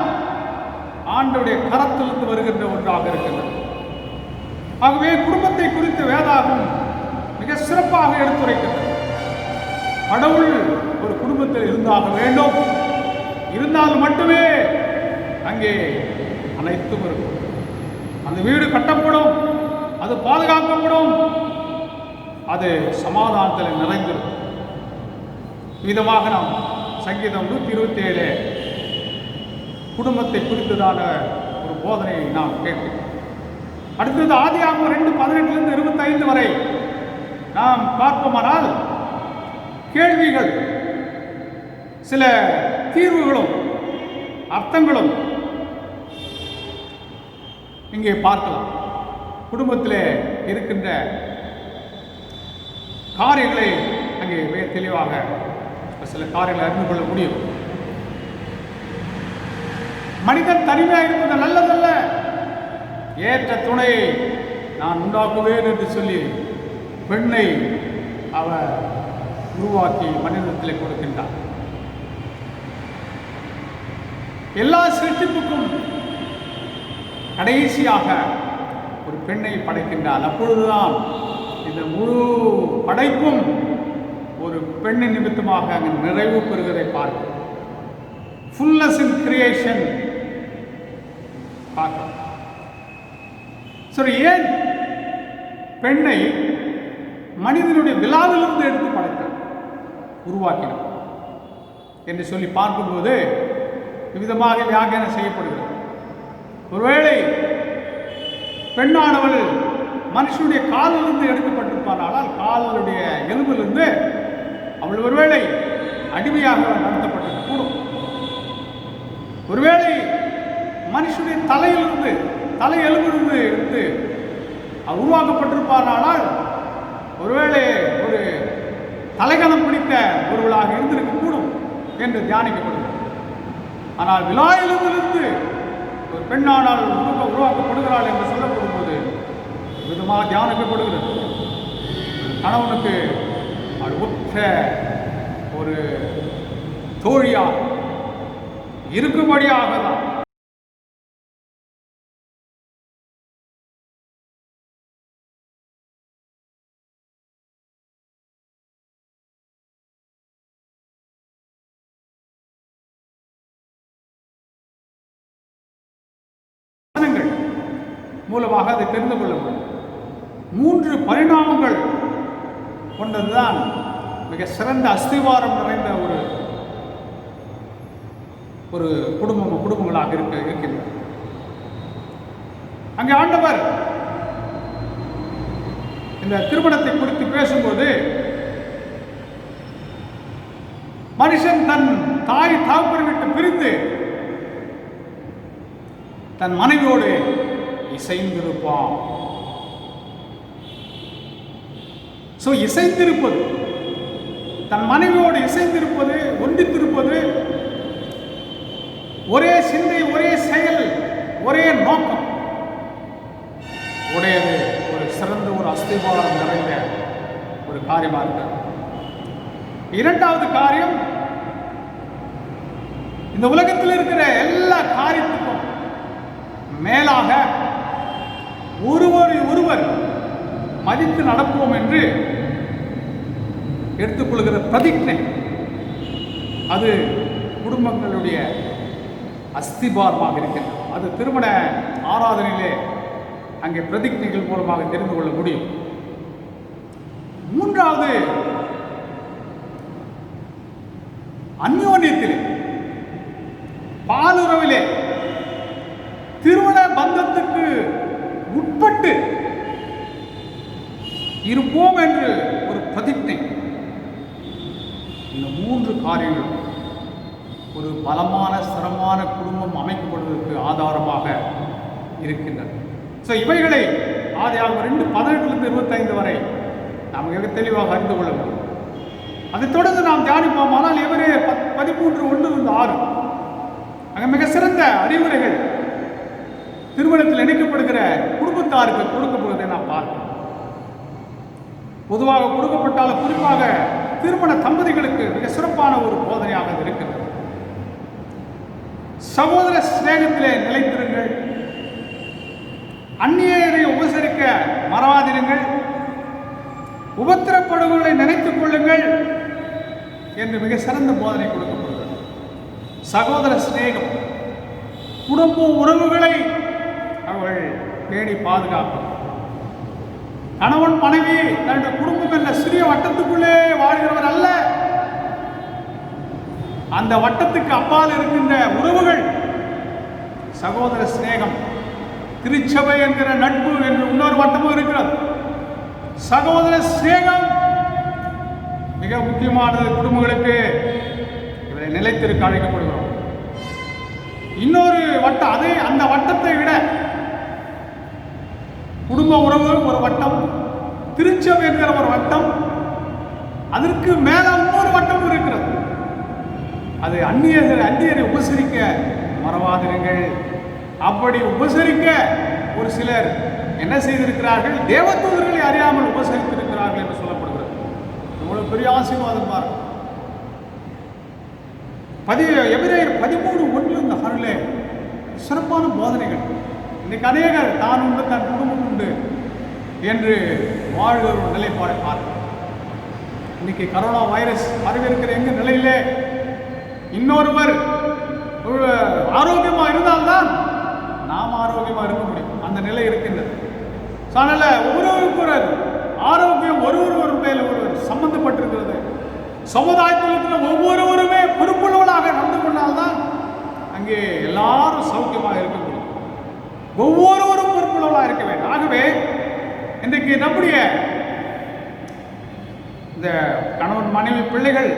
ஆண்டவருடைய கரத்திலிருந்து வருகின்ற ஒன்றாக இருக்கின்றது. ஆகவே குடும்பத்தை குறித்து வேதாகம் மிக சிறப்பாக எடுத்துரைக்கின்றது. கடவுள் ஒரு குடும்பத்தில் இருந்தாக வேண்டும், இருந்தால் மட்டுமே அங்கே அனைத்தும் இருக்கும். அந்த வீடு கட்டப்படும், அது பாதுகாக்கப்படும், அது சமாதானத்தில் நிறைந்திருக்கும். விதமாக நாம் சங்கீதம் 127 குடும்பத்தை குறித்ததான ஒரு போதனையை நாம் கேட்கிறோம். அடுத்தது ஆதியாகமம் 2:18 25 வரை நாம் பார்ப்போமானால் கேள்விகள், சில தீர்வுகளும் அர்த்தங்களும் இங்கே பார்க்கலாம். குடும்பத்தில் இருக்கின்ற காரியங்களை அங்கே மிக தெளிவாக சில காரியங்களை அறிந்து கொள்ள முடியும். மனிதன் தனிமையாக இருப்பது நல்லதல்ல, ஏற்ற துணையை நான் உண்டாக்குவேன் என்று சொல்லி பெண்ணை அவர் உருவாக்கி மனிதத்தில் கொடுக்கின்றார். எல்லா சிருஷ்டிப்புக்கும் கடைசியாக ஒரு பெண்ணை படைக்கின்றார். அப்பொழுதுதான் இந்த முழு படைப்பும் ஒரு பெண்ணின் நிமித்தமாக அங்கு நிறைவு பெறுவதை பார்க்கிறோம். ஃபுல்னஸ் இன் கிரியேஷன் பார்க்கிறோம். சரி, ஏன் பெண்ணை மனிதனுடைய விழாவிலிருந்து எடுத்து படைத்தார், உருவாக்கினார் என்று சொல்லி பார்க்கும்போது விதமாக வியாக்கியானம் செய்யப்படுகிறது. ஒருவேளை பெண்ணானவள் மனுஷனுடைய காலிலிருந்து எடுக்கப்பட்டிருப்பானால் காலுடைய எலும்பிலிருந்து அவள் ஒருவேளை அடிமையாக நடத்தப்பட்டது கூடும். ஒருவேளை மனுஷனுடைய தலையிலிருந்து, தலை எலும்பிலிருந்து எடுத்து உருவாக்கப்பட்டிருப்பானால் ஒருவேளை ஒரு தலைகணம் பிடித்த ஒருவளாக இருந்திருக்கக்கூடும் என்று தியானிக்கப்படுகிறது. ஆனால் விழா எலும்பிலிருந்து ஒரு பெண்ணானால் உருவாக்கப்படுகிறாள் என்று சொல்லப்படும் போது விதமாக தியானிக்கப்படுகிறது. கணவனுக்கு அது உற்ற ஒரு தோழியாக இருக்கும்படியாக தான் மூலமாக அதை தெரிந்து கொள்ள முடியும். 3 பரிணாமங்கள் கொண்டதுதான் மிக சிறந்த அஸ்திவாரம் நிறைந்த ஒரு குடும்பங்களாக இருக்கின்றன. அங்கே ஆண்டவர் இந்த திருமணத்தை குறித்து பேசும்போது மனுஷன் தன் தாய் தகப்பனை விட்டு பிரிந்து தன் மனைவியோடு இசைந்திருப்பான். இசைந்திருப்பது, தன் மனைவியோடு இசைந்திருப்பது, ஒன்றித்திருப்பது, ஒரே சிந்தை, ஒரே செயல், ஒரே நோக்கம் உடையது ஒரு சிறந்த ஒரு அஸ்திவாரம் நிறைந்த ஒரு காரியமாக இருக்கிறது. இரண்டாவது காரியம், இந்த உலகத்தில் இருக்கிற எல்லா காரியத்துக்கும் மேலாக ஒருவர் மதித்து நடப்போம் என்று எடுத்துக்கொள்கிற பிரதிஜை, அது குடும்பங்களுடைய அஸ்திபாரமாக இருக்கின்றது. அது திருமண ஆராதனையிலே அங்கே பிரதிஜைகள் மூலமாக தெரிந்து கொள்ள முடியும். மூன்றாவது, அந்யோன்யத்திலே, பாலுறவிலே, திருமண பந்தத்துக்கு உட்பட்டு இருப்போம் என்று ஒரு பிரதிஜை. இந்த 3 காரியங்களும் ஒரு பலமான ஸ்திரமான குடும்பம் அமைக்கப்படுவதற்கு ஆதாரமாக இருக்கின்றன. இவைகளை ஆதியாகமம் 2:18 25 வரை நாம் மிக தெளிவாக அறிந்து கொள்ள முடியும். அதைத் தொடர்ந்து நாம் தியானிப்போம். ஆனால் எபிரேயர் 13:1-6 அங்கே மிக சிறந்த அறிவுரைகள் திருமணத்தில் இணைக்கப்படுகிற குடும்பத்தாருக்கு கொடுக்கப்படுவதை நாம் பார்க்கிறோம். பொதுவாக கொடுக்கப்பட்டாலும் குறிப்பாக திருமண தம்பதிகளுக்கு மிக சிறப்பான ஒரு போதனையாக இருக்கிறது. சகோதர சிநேகத்திலே நிலைத்திருங்கள், அந்நியரை உபசரிக்க மறவாதிருங்கள், உபத்திரப்படுகளை நினைத்துக் கொள்ளுங்கள் என்று மிக சிறந்த போதனை கொடுக்கப்படுகிறது. சகோதர சிநேகம், குடும்ப உறவுகளை அவர்கள் பேணி பாதுகாக்கும். கணவன் மனைவி தன்னுடைய குடும்பம் என்ற சிறிய வட்டத்துக்குள்ளே வாழ்கிறவர் அல்ல, அந்த வட்டத்துக்கு அப்பால் இருக்கின்ற உறவுகள். சகோதர சிநேகம், திருச்சபை என்கிற நட்பு என்று இன்னொரு வட்டமும் இருக்கிறது. சகோதர சிநேகம் மிக முக்கியமானது. குடும்பங்களுக்கு இவரை நிலைத்திருக்க அழைக்கப்படுகிறோம். இன்னொரு வட்டம், அதே அந்த வட்டத்தை விட குடும்ப உறவு ஒரு வட்டம், திருச்சபை என்கிற ஒரு வட்டம், அதற்கு மேல இன்னொரு வட்டம் இருக்கிறது. அது அந்நியரை உபசரிக்க மறவாதிருங்கள். அப்படி உபசரிக்க ஒரு சிலர் என்ன செய்திருக்கிறார்கள்? தேவதூதர்களை அறியாமல் உபசரித்திருக்கிறார்கள் என்று சொல்லப்படுகிறது. இவ்வளவு பெரிய ஆசீர்வாதம் பாருங்கள். எபிரேயர் 13:1-6 சிறப்பான போதனைகள். இன்னைக்கு அநேகர் தான் உண்டு, தன் குடும்பம் உண்டு என்று வாழ்கிற ஒரு நிலைப்பாடு பார்க்கிறோம். இன்னைக்கு கரோனா வைரஸ் பரவிருக்கிற எங்க நிலையிலே இன்னொருவர் ஆரோக்கியமாக இருந்தால்தான் நாம் ஆரோக்கியமாக இருக்க முடியும். அந்த நிலை இருக்கின்றது. அதனால ஒருவருக்கொரு ஆரோக்கியம் ஒருவர் மேல் ஒருவர் சம்பந்தப்பட்டிருக்கிறது. சமுதாயத்தில் இருக்கிற ஒவ்வொருவருமே பொறுப்புள்ளவர்களாக நடந்து கொண்டால்தான் அங்கே எல்லாரும் சௌக்கியமாக இருக்க முடியும். ஒவ்வொருவரும் பொறுப்புள்ளவர்களாக இருக்க வேண்டும். ஆகவே இன்றைக்கு நம்முடைய இந்த கணவன் மனைவி பிள்ளைகள்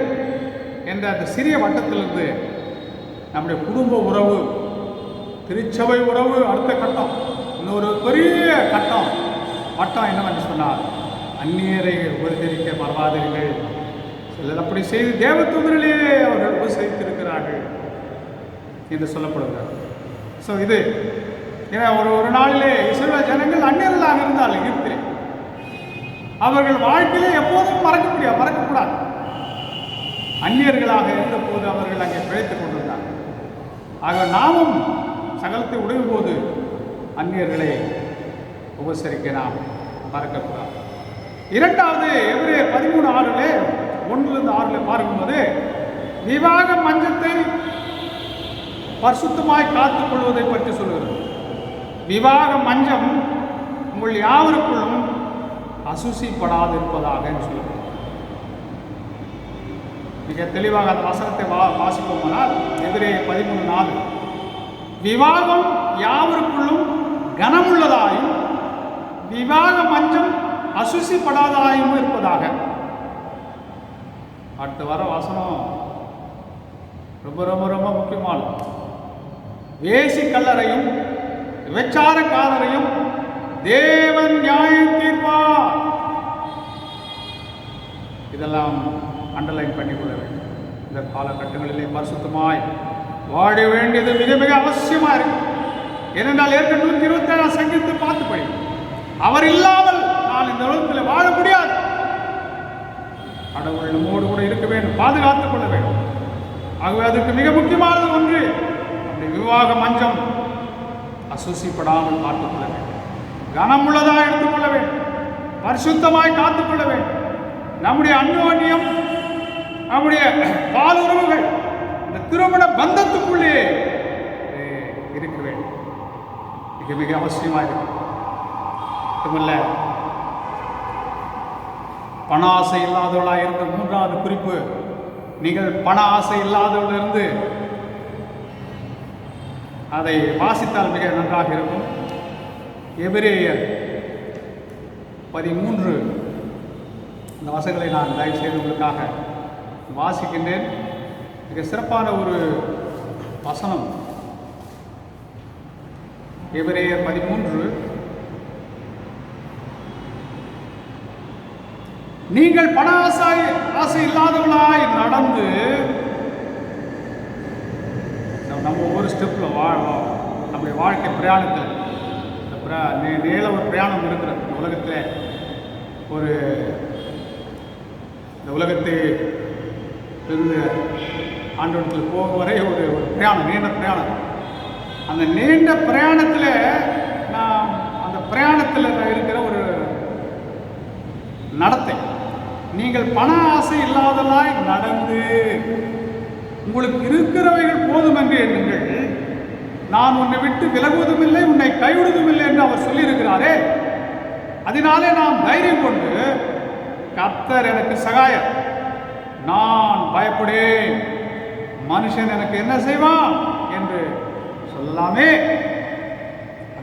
என்ற அந்த சிறிய வட்டத்திலிருந்து நம்முடைய குடும்ப உறவு, திருச்சபை உறவு அடுத்த கட்டம், இன்னொரு பெரிய வட்டம் என்னவென்று சொன்னார், அந்நியரை உபசரிக்க மறவாதீர்கள். சிலர் அப்படி செய்து தேவதூதர்களே அவர்கள் உபசரித்திருக்கிறார்கள் என்று சொல்லப்படுகிறார். ஸோ இது ஒரு நாளிலே இஸ்ரவேல் ஜனங்கள் அந்நியர்களாக இருந்தால் எகிப்திலே அவர்கள் வாழ்க்கையிலே எப்போதும் மறக்கக்கூடாது. அந்நியர்களாக இருந்த போது அவர்கள் அங்கே பிழைத்துக் கொண்டிருந்தார்கள். ஆக நாமும் சகலத்தை உடையும் போது அந்நியர்களை உபசரிக்க நாம் மறக்கக்கூடாது. இரண்டாவது எபிரேயர் 13:1-6 பார்க்கும்போது விவாக மஞ்சத்தை பரிசுத்தமாய் காத்துக் கொள்வதை பற்றி சொல்கிறது. விவாக மஞ்சம் உங்கள் யாவருக்குள்ளும் அசுசிப்படாது இருப்பதாக சொல்லுங்கள். மிக தெளிவாக அந்த வசனத்தை வாசிப்போமானால் எபிரேயர் 13:4 விவாகம் யாவருக்குள்ளும் கனமுள்ளதாயும் விவாக மஞ்சம் அசுசிப்படாதாயும் இருப்பதாக. அடுத்து வர வசனம் ரொம்ப ரொம்ப ரொம்ப முக்கியமானது. வேசி கல்லறையும் விபச்சாரக்காரரையும் தேவன் நியாயம் தீர்ப்பார். இதெல்லாம் அண்டர்லைன் பண்ணிக்கொள்ள வேண்டும். இந்த காலகட்டங்களிலே பரிசுத்தமாய் வாழ வேண்டியது மிக மிக அவசியமாக இருக்கு. ஏனென்றால் ஏற்கனவே 127 சங்கீதத்தை பார்த்து படி, அவர் இல்லாமல் நான் இந்த உலகத்தில் வாழ முடியாது. கடவுள் நம்மோடு கூட இருக்க வேண்டும், பாதுகாத்துக் கொள்ள வேண்டும். ஆகவே அதற்கு மிக முக்கியமானது ஒன்று, அந்த விவாக மஞ்சம் அசுசிப்படாமல் பார்த்துக்கொள்ள வேண்டும், கனமுள்ளதாக எடுத்துக்கொள்ள வேண்டும், பரிசுத்தமாய் காத்துக்கொள்ள வேண்டும். நம்முடைய அந்யோன்யம், நம்முடைய பால் உறவுகள் இந்த திருமண பந்தத்துக்குள்ளே இருக்க வேண்டும். மிக மிக அவசியமாக இருக்கு. மட்டுமல்ல, பண ஆசை இல்லாதவர்களாக இருக்க மூன்றாவது குறிப்பு, நீங்கள் பண ஆசை இல்லாதவர்களிருந்து அதை வாசித்தால் மிக நன்றாக இருக்கும். எபிரேயர் 13 இந்த வசனங்களை நான் தயவு செய்து உங்களுக்காக வாசிக்கின்றேன். மிக சிறப்பான ஒரு வசனம். எபிரேயர் 13 நீங்கள் பண ஆசை இல்லாதவர்களாய் நடந்து, நம்ம ஒவ்வொரு ஸ்டெப்பில் நம்முடைய வாழ்க்கை பிரயாணத்தில் நீள ஒரு பிரயாணம் இருக்கிற இந்த உலகத்தில் இந்த உலகத்தை இருந்து ஆண்டவரத்தில் போகும் வரை ஒரு பிரயாணம், நீண்ட பிரயாணம். அந்த நீண்ட பிரயாணத்தில் அந்த பிரயாணத்தில் இருக்கிற ஒரு நடத்தை, நீங்கள் பண ஆசை இல்லாததாய் நடந்து உங்களுக்கு இருக்கிறவைகள் போதும் என்று எண்ணுங்கள், நான் உன்னை விட்டு விலகுவதும் இல்லை உன்னை கைவிடுவதும் இல்லை என்று அவர் சொல்லியிருக்கிறாரே. அதனாலே நாம் தைரியம் கொண்டு, கர்த்தர் எனக்கு சகாயர், நான் பயப்படேன், மனுஷன் எனக்கு என்ன செய்வான் என்று சொல்லலாமே.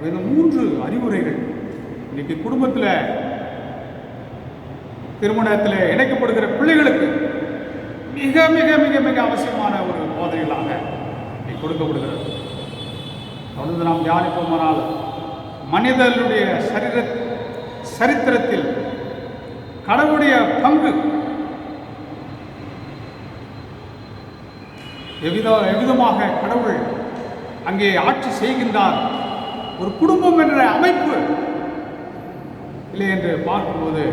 இந்த 3 அறிவுரைகள் இன்னைக்கு குடும்பத்தில் திருமணத்தில் இணைக்கப்படுகிற பிள்ளைகளுக்கு மிக மிக மிக மிக அவசியமான ஒரு போதனைகளாக கொடுக்கப்படுகிறது. தொடர்ந்து நாம் தியானிப்போமானால், மனிதனுடைய சரித்திரத்தில் கடவுளுடைய பங்கு எவ்விதமாக கடவுள் அங்கே ஆட்சி செய்கின்றார், ஒரு குடும்பம் என்ற அமைப்பு இல்லை என்று பார்க்கும்போது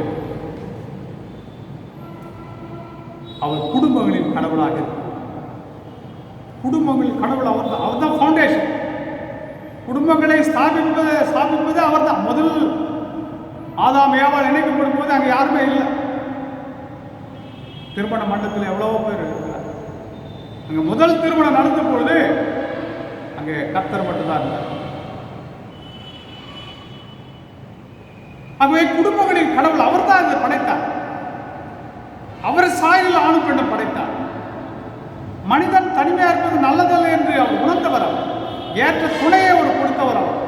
அவர் குடும்பங்களின் கடவுளாக இருக்கிறார். குடும்பங்களின் கடவுள் அவர்தான் ஃபவுண்டேஷன். குடும்பங்களை ஸ்தாபிப்பது அவர்தான். முதல் ஆதாம் ஏவாள் இணைக்கப்படும் போது அங்கே யாருமே இல்லை. திருமண மண்டபத்தில் எவ்வளவோ பேர் இருக்கிறார். அங்கே முதல் திருமணம் நடந்த பொழுது அங்கே கர்த்தர் மட்டும்தான் இருந்தார். ஆகவே குடும்பங்களின் கடவுள் அவர்தான் இதை படைத்தார். அவர் சாயலில் ஆணும் பெண்ணும் படைத்தார். மனிதன் தனிமையாக இருப்பது நல்லதல்ல என்று அவர் உணர்ந்தவர். அவர் ஏற்ற துணையை அவர் கொடுத்தவர். அவர்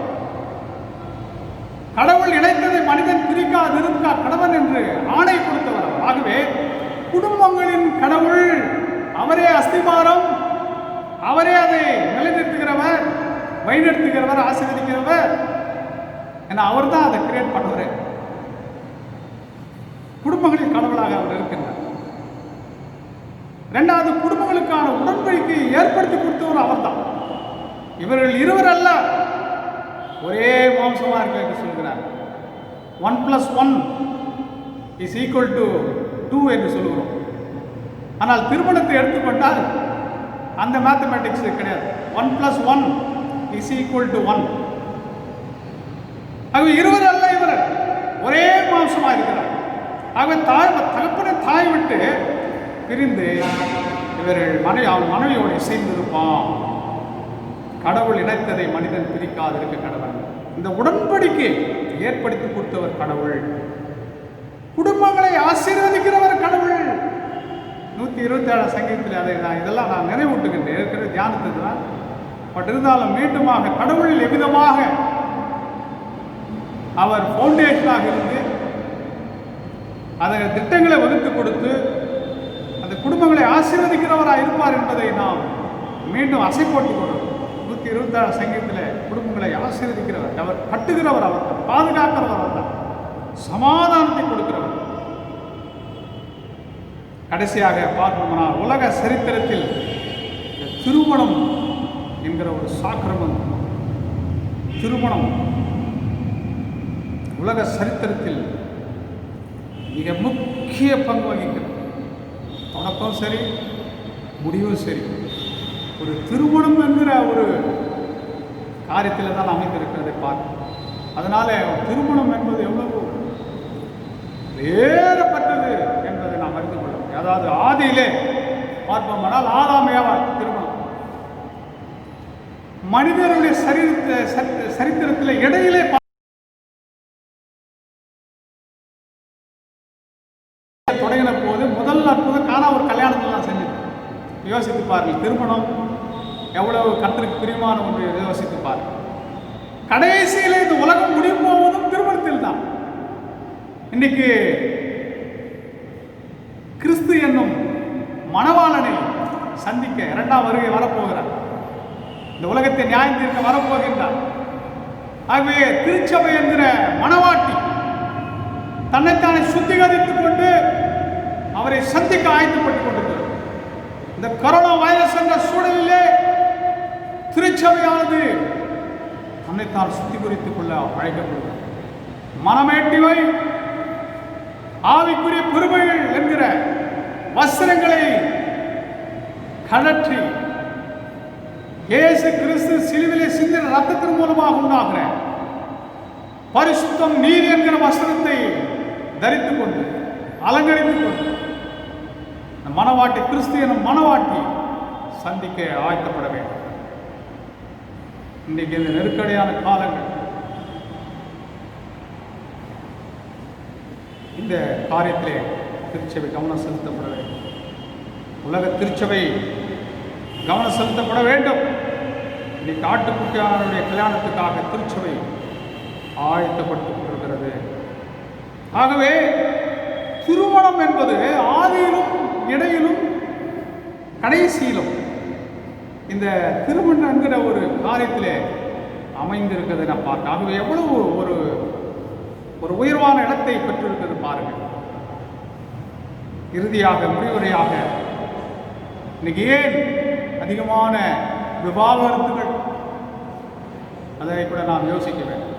கடவுள் இணைத்ததை மனிதன் பிரிக்காதிருக்கா கடவன் என்று ஆணை கொடுத்தவர். அவர் ஆகவே குடும்பங்களின் கடவுள் அவரே அஸ்திபாரம், அவரே அதை நிலைநிறுத்துகிறவர், வழிநடத்துகிறவர், ஆசீர்வதிக்கிறவர் என அவர் தான் அதை கிரியேட் பண்ணுவார். குடும்பங்களின் கடவுளாக அவர் இருக்கின்றார். 2வது, குடும்பங்களுக்கான உடன்படிக்கையை ஏற்படுத்தி கொடுத்தவர் அவர்தான். இவர்கள் இருவர் அல்ல, ஒரே மாம்சமாக இருக்க என்று சொல்கிறார். 1+1 = 2 என்று சொல்லுகிறோம். ஆனால் திருமணத்தை எடுத்துக்கொண்டால் அந்த மேத்தமேட்டிக்ஸ் கிடையாது. 1+1 = 1. ஆகவே இருவர் அல்ல, இவர் ஒரே மாம்சமாக இருக்கிறார். ஆகவே தகப்பனை தாய் விட்டு பிரிந்து இவர்கள் அவன் மனைவியோடு இசைந்திருப்பான். கடவுள் இணைத்ததை மனிதன் பிரிக்காதிருக்க கடவுள். இந்த உடன்படிக்கை ஏற்படுத்தி கொடுத்தவர் கடவுள். குடும்பங்களை ஆசீர்வதிக்கிறவர் கடவுள். 127 சங்கீதத்தில் அதை இதெல்லாம் நான் நினைவூட்டுகின்றேன். ஏற்கனவே தியானத்துக்கு தான். பட் இருந்தாலும் மீண்டுமாக கடவுள் எவ்விதமாக அவர் ஃபவுண்டேஷனாக இருந்து அதன் திட்டங்களை வகுத்து கொடுத்து அந்த குடும்பங்களை ஆசீர்வதிக்கிறவராக இருப்பார் என்பதை நாம் மீண்டும் அசை போட்டுக் கொள்வோம். 127 சங்கீதத்தில் குடும்பங்களை ஆசீர்வதிக்கிறவர், அவர் கட்டுகிறவர், அவர் பாதுகாக்கிறவர், அவர் தான் சமாதானத்தை கொடுக்கிறவர். கடைசியாக பார்ப்போம்னால், உலக சரித்திரத்தில் திருமணம் என்கிற ஒரு சாக்கிரமம், திருமணம் உலக சரித்திரத்தில் மிக முக்கிய பங்கு வகிக்கிறது. தொடக்கம் சரி, முடிவும் சரி, ஒரு திருமணம் என்கிற ஒரு காரியத்தில் தான் அமைந்திருக்கிறதை பார்க்கணும். அதனால திருமணம் என்பது எவ்வளவு வேறுபட்டது என்பதை நாம் அறிந்து கொள்ள முடியும். அதாவது ஆதியிலே பார்ப்போம்னால் ஆதாம் ஏவாள் திருமணம் மனிதனுடைய சரித்திரத்தில் இடையிலே தொடங்கின போது முதல் அற்புதம் காணா ஒரு கல்யாணத்தில் தான் செஞ்சது. யோசித்து பாருங்கள், திருமணம் எவ்வளவு கர்த்தருக்கு பிரியமான ஒன்று. யோசித்து பாருங்கள், கடைசியில் இந்த உலகம் முடிவு போவதும் திருமணத்தில் தான். இன்னைக்கு கிறிஸ்து என்னும் மணவாளனை சந்திக்க 2ஆம் வருகை வரப்போகிறார். இந்த உலகத்தை நியாயம் தீர்க்க வரப்போகின்றார். ஆகவே திருச்சபை என்கிற மணவாட்டி தன்னைத்தானே சுத்திகரித்துக் கொண்டு அவரை சந்திக்க ஆயத்தப்பட்டுக் கொண்டிருக்கிறது. இந்த கொரோனா வைரஸ் என்ற சூழலிலே திருச்சபையானது தன்னைத்தான் சுத்திகரித்துக் கொள்ள அழைக்கப்படுகிறது. மனமேட்டிவை ஆவிக்குரிய பெருமைகள் என்கிற வஸ்திரங்களை கழற்றி இயேசு கிறிஸ்து சிலுவிலே சிந்தின ரத்தத்தின் மூலமாக உண்டாகிற பரிசுத்தம் நீதி என்கிற வஸ்திரத்தை தரித்துக் கொண்டு அலங்கரித்துக் கொண்டு மனவாட்டி கிறிஸ்து எனும் மனவாட்டி சந்திக்க ஆயத்தப்பட வேண்டும். இன்றைக்கு இந்த நெருக்கடியான காலங்கள் இந்த காரியத்திலே திருச்சபை கவனம் செலுத்தப்பட வேண்டும். உலக திருச்சபை கவனம் செலுத்தப்பட வேண்டும். இன்னைக்கு ஆட்டுக்குட்டியானவருடைய கல்யாணத்துக்காக திருச்சபை ஆயத்தப்பட்டு கொண்டிருக்கிறது. ஆகவே திருமணம் என்பது ஆதியிலும் இடையிலும் கடைசியிலும் இந்த திருமணம் என்கிற ஒரு காரியத்திலே அமைந்திருக்கிறதை நான் பார்க்க. ஆகவே எவ்வளவு ஒரு ஒரு உயர்வான இடத்தை பெற்றிருக்கிறது பாருங்கள். இறுதியாக முடிவுரையாக இன்னைக்கு ஏன் அதிகமான விவாகரத்துகள், அதை கூட நாம் யோசிக்க வேண்டும்.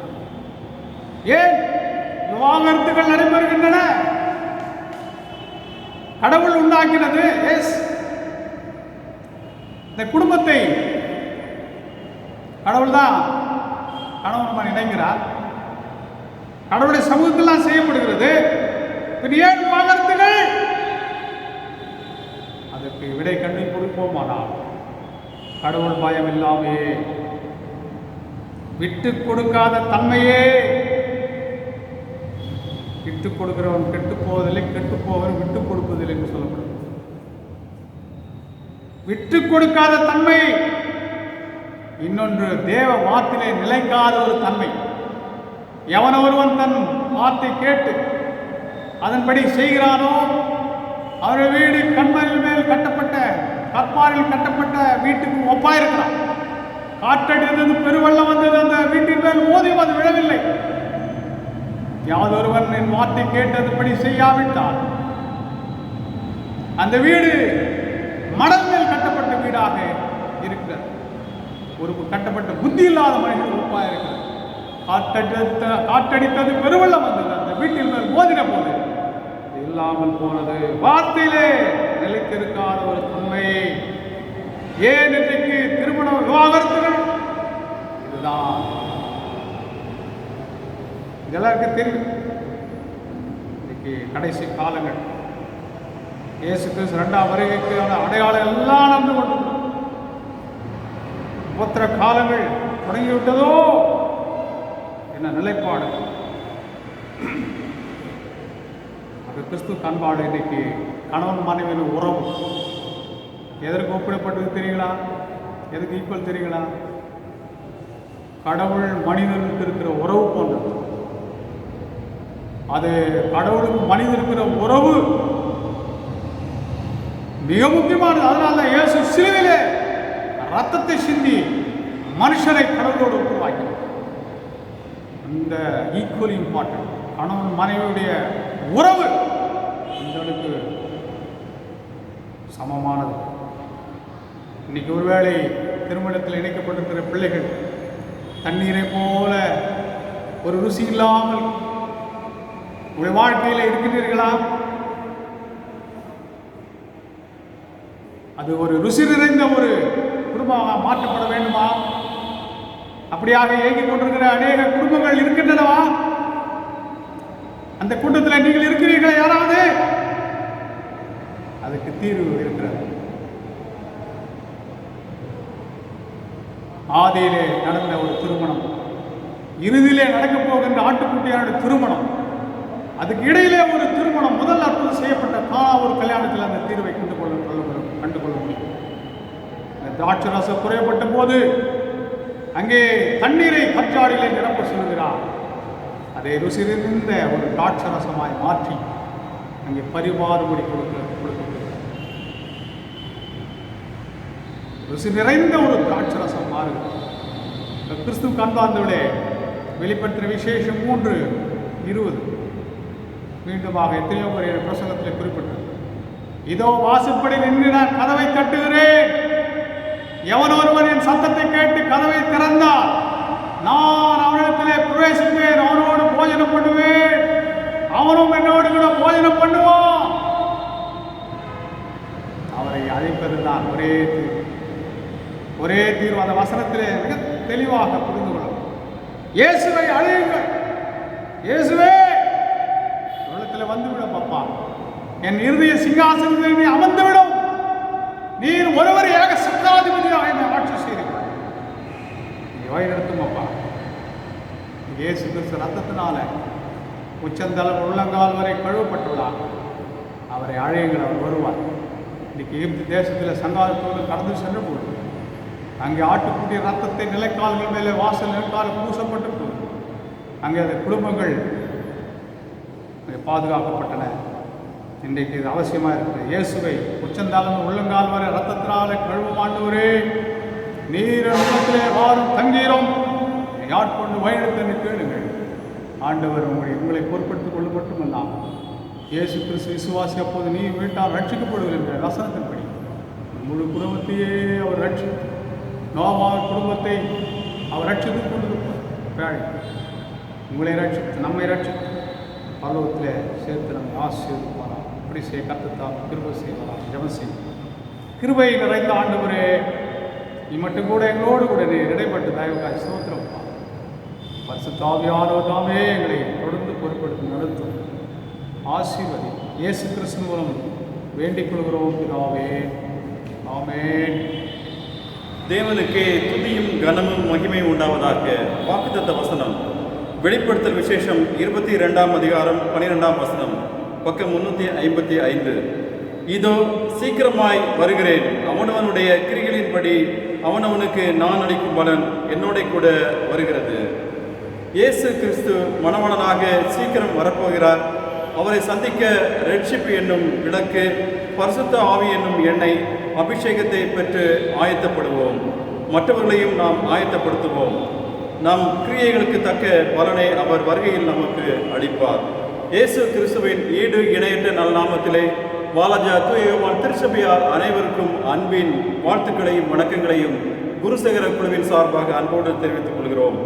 ஏன் விவாகரத்துகள் நடைபெறுகின்றன? கடவுள் உண்டாக்கினது எஸ், இந்த குடும்பத்தை கடவுள் தான் கணவன் இணைகிறார். கடவுளுடைய சமூகத்தில் செய்யப்படுகிறது. ஏன் விவாகரத்துகள்? அதற்கு விடை கண்டு கொடுப்போமானால் கடவுள் பயம் இல்லாமே, விட்டு கொடுக்காத தன்மையே, விட்டுக் கொடுக்கிறவன் கெட்டு போவதில்லை, கெட்டு போவன் விட்டுக் கொடுப்பதில்லை என்று சொல்லப்படும். விட்டுக் கொடுக்காத தன்மை, இன்னொன்று தேவ வார்த்தையிலே நிலைக்காத ஒரு தன்மை. எவன் ஒருவன் தன் வார்த்தை கேட்டு அதன்படி செய்கிறானோ அவருடைய வீடு கண்மலையில் மேல் கட்டப்பட்ட கற்பாரில் கட்டப்பட்ட வீட்டுக்கு ஒப்பாயிருக்கிறான். காற்றடித்தது, பெருவெள்ளம் வந்தது, அந்த வீட்டின் மேல் மோதியும் அது விழவில்லை. யாதொருவன் என் வார்த்தை கேட்டதுபடி செய்யாவிட்டால் அந்த வீடு மணல் மேல் கட்டப்பட்ட வீடாக இருக்கிறது. ஒரு கட்டப்பட்ட புத்தி இல்லாத மனிதன் ஒப்பாக இருக்கிறது. காற்றடித்தது, பெருவெள்ளம் வந்தது, அந்த வீட்டின் மேல் மோதின போது இல்லாமல் போனது. வார்த்தையிலே நிலைத்திருக்காத ஒரு தன்மை. ஏன் இன்றைக்கு திருமண விவாகரத்துகள்? இதுதான் எல்லாருக்கும் தெரியும். இன்னைக்கு கடைசி காலங்கள், இயேசு கிறிஸ்து 2ஆம் வருகைக்கான அடையாளம் எல்லாம் நடந்து கொண்டு உபத்திர காலங்கள் தொடங்கிவிட்டதோ என்ன நிலைப்பாடு? அது கிறிஸ்து பண்பாடு. இன்னைக்கு கணவன் மனைவியின் உறவு எதற்கு ஒப்பிடப்பட்டது தெரியுங்களா? எதுக்கு ஈக்குவல் தெரியுங்களா? கடவுள் மனிதனுக்கு இருக்கிற உறவு போன்றது. அது கடவுளுக்கு மனிதனுக்கு இருக்கிற உறவு மிக முக்கியமானது. அதனால இயேசு சிலுவையிலே ரத்தத்தை சிந்தி மனுஷனை கடவுளோடு உருவாக்கினார். இந்த ஈக்குவல் இம்பார்ட்டன்ட் கணவன் மனைவியுடைய உறவு உங்களுக்கு சமமானது. இன்னைக்கு ஒருவேளை திருமணத்தில் இணைக்கப்பட்டிருக்கிற பிள்ளைகள் தண்ணீரை போல ஒரு ருசி இல்லாமல் உங்களுடைய வாழ்க்கையில் இருக்கின்றீர்களா? அது ஒரு ருசி நிறைந்த ஒரு குடும்பமாக மாற்றப்பட வேண்டுமா? அப்படியாக இயங்கிக் கொண்டிருக்கிற அநேக குடும்பங்கள் இருக்கின்றனவா? அந்த கூட்டத்தில் நீங்கள் இருக்கிறீர்களா? யாராவது அதுக்கு தீர்வு இருக்கிறது. ஆதியிலே நடந்த ஒரு திருமணம், இறுதியிலே நடக்கப் போகின்ற ஆட்டுக்குட்டியான திருமணம், அதுக்கு இடையிலே ஒரு திருமணம், முதல் அற்புதம் செய்யப்பட்ட ஒரு கல்யாணத்தில் அந்த தீர்வை கண்டுகொள்ள முடியும். திராட்சரசம் குறையப்பட்ட போது அங்கே தண்ணீரை கற்றாடிலே நிரப்ப சொல்கிறார். அதை ருசி நிறைந்த ஒரு திராட்சரசமாய் மாற்றி அங்கே பரிமாறுபடி கொடுக்கப்படுகிறது. ருசி நிறைந்த ஒரு திராட்சரசம் மாறுகிறது. கிறிஸ்துவ கண்பார்ந்தவர்களே, வெளிப்படுத்துகிற விசேஷம் 3:20 மீண்டுமாக எத்தனையோ முறை பிரசங்கத்தில் குறிப்பிட்டது. இதோ வாசற்படி நின்று நான் கதவை தட்டுகிறேன். எவன் ஒருவன் என் சத்தத்தை கேட்டு கதவை திறந்தால் நான் அவனிடத்திலே பிரவேசிப்பேன், அவனோடு போஜனம் பண்ணுவேன், அவனும் என்னோடு கூட போஜனம் பண்ணுவான். அவரை அழைப்பதுதான் ஒரே தீர்வு. அந்த வசனத்திலே மிக தெளிவாக புரிந்து கொள்ளும். இயேசுவை அழையுங்கள். இயேசுவே உள்ளத்தில் வந்துவிடும் அப்பா, என் இருதய சிங்காசனத்தில் நீ அமர்ந்துவிடும். நீர் ஒருவர் ஏக சப்தாதிபதியாக என்னை ஆட்சி செய்தீர்கள். நீ வழிநடத்தும் அப்பா. இயேசு கிறிஸ்து ரத்தத்தினால உச்சந்தளம் உள்ளங்கால் வரை கழுவப்பட்டுள்ளார். அவரை அழையுங்கள், அவர் வருவார். இன்னைக்கு எகிப்து தேசத்தில் சங்காரத்தோடு கடந்து சென்று போது அங்கே ஆட்டுக்குட்டி ரத்தத்தை நிலைக்கால்கள் மேலே வாசல் நிலைக்கால் பூசப்பட்டு போகுது. அங்கே அந்த குடும்பங்கள் அங்கே பாதுகாக்கப்பட்டன. இன்றைக்கு இது அவசியமாக இருக்குது. இயேசுவை உச்சந்தாலும் உள்ளங்கால் வரை ரத்தத்தினால கழுவும் ஆண்டவரே, நீர் உள்ளத்திலே வாரும் தங்கீரும் ஆட்கொண்டு வழிநடத்தி கேளுங்கள். ஆண்டவர் உங்களை பொறுப்படுத்திக் கொள்ள மட்டுமல்லாம், இயேசு கிறிஸ்து விசுவாசி அப்போது நீ வீட்டால் ரட்சிக்கப்படுவது என்ற வசனத்தின்படி முழு குடும்பத்தையே அவர் ரட்சித்து, நோவாவின் குடும்பத்தை அவர் ரட்சித்துக் கொண்டிருப்பார். உங்களை ரட்சித்து நம்மை ரட்சித்து பரலோகத்திலே சேர்த்து நம்மை ஆசீர்வதிப்பாராம். இப்படி செய்ய கர்த்தத்தால் கிருபை செய்வாராம். ஜெபம் செய்யும். கிருபை நிறைந்த ஆண்டவரே, நீ மட்டும் கூட எங்களோடு கூட நீ இடைப்பட்டு தயவுக்காய் ஸ்தோத்திரம். பரிசுத்த ஆவியானவர் தாமே எங்களை தொடர்ந்து பொறுப்படுத்தி நடத்தும். ஆசீர்வதி. இயேசு கிறிஸ்து மூலம் வேண்டிக் கொள்கிறோம் பிதாவே, ஆமென். தேவனுக்கே துதியும் கனமும் மகிமையும் உண்டாவதாக. வாக்குத்தத்த வசனம் வெளிப்படுத்தல் விசேஷம் 22ஆம் அதிகாரம் 12ஆம் வசனம், பக்கம் 355. இதோ சீக்கிரமாய் வருகிறேன், அவனவனுடைய கிரிகளின்படி அவனவனுக்கு நான் அளிக்கும் பலன் என்னோட கூட வருகிறது. இயேசு கிறிஸ்து மணவாளனாக சீக்கிரம் வரப்போகிறார். அவரை சந்திக்க ரட்சிப்பு என்னும் விளக்கு, பரிசுத்த ஆவி என்னும் எண்ணெய் அபிஷேகத்தை பெற்று ஆயத்தப்படுவோம். மற்றவர்களையும் நாம் ஆயத்தப்படுத்துவோம். நம் கிரியைகளுக்கு தக்க பலனை அவர் வருகையில் நமக்கு அளிப்பார். இயேசு கிறிஸ்துவின் ஈடு இணையற்ற நல்நாமத்திலே வாலாஜா தூயவான் திருச்சபையார் அனைவருக்கும் அன்பின் வாழ்த்துக்களையும் வணக்கங்களையும் குருசேகர குழுவின் சார்பாக அன்போடு தெரிவித்துக் கொள்கிறோம்.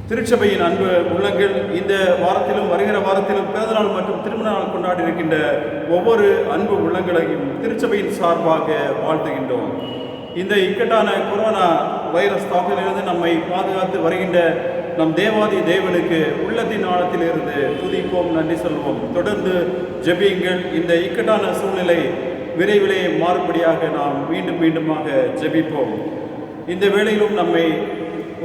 திருச்சபையின் அன்பு உள்ளங்கள் இந்த வாரத்திலும் வருகிற வாரத்திலும் பிறந்தநாள் மற்றும் திருமண நாள் கொண்டாடி இருக்கின்ற ஒவ்வொரு அன்பு உள்ளங்களையும் திருச்சபையின் சார்பாக வாழ்த்துகின்றோம். இந்த இக்கட்டான கொரோனா வைரஸ் தாக்கலிலிருந்து நம்மை பாதுகாத்து வருகின்ற நம் தேவாதி தேவனுக்கு உள்ளத்தின் ஆழத்திலிருந்து துதிப்போம், நன்றி சொல்வோம். தொடர்ந்து ஜெபியுங்கள். இந்த இக்கட்டான சூழ்நிலை விரைவிலே மாறுபடியாக நாம் மீண்டுமாக ஜெபிப்போம். இந்த வேளையிலும் நம்மை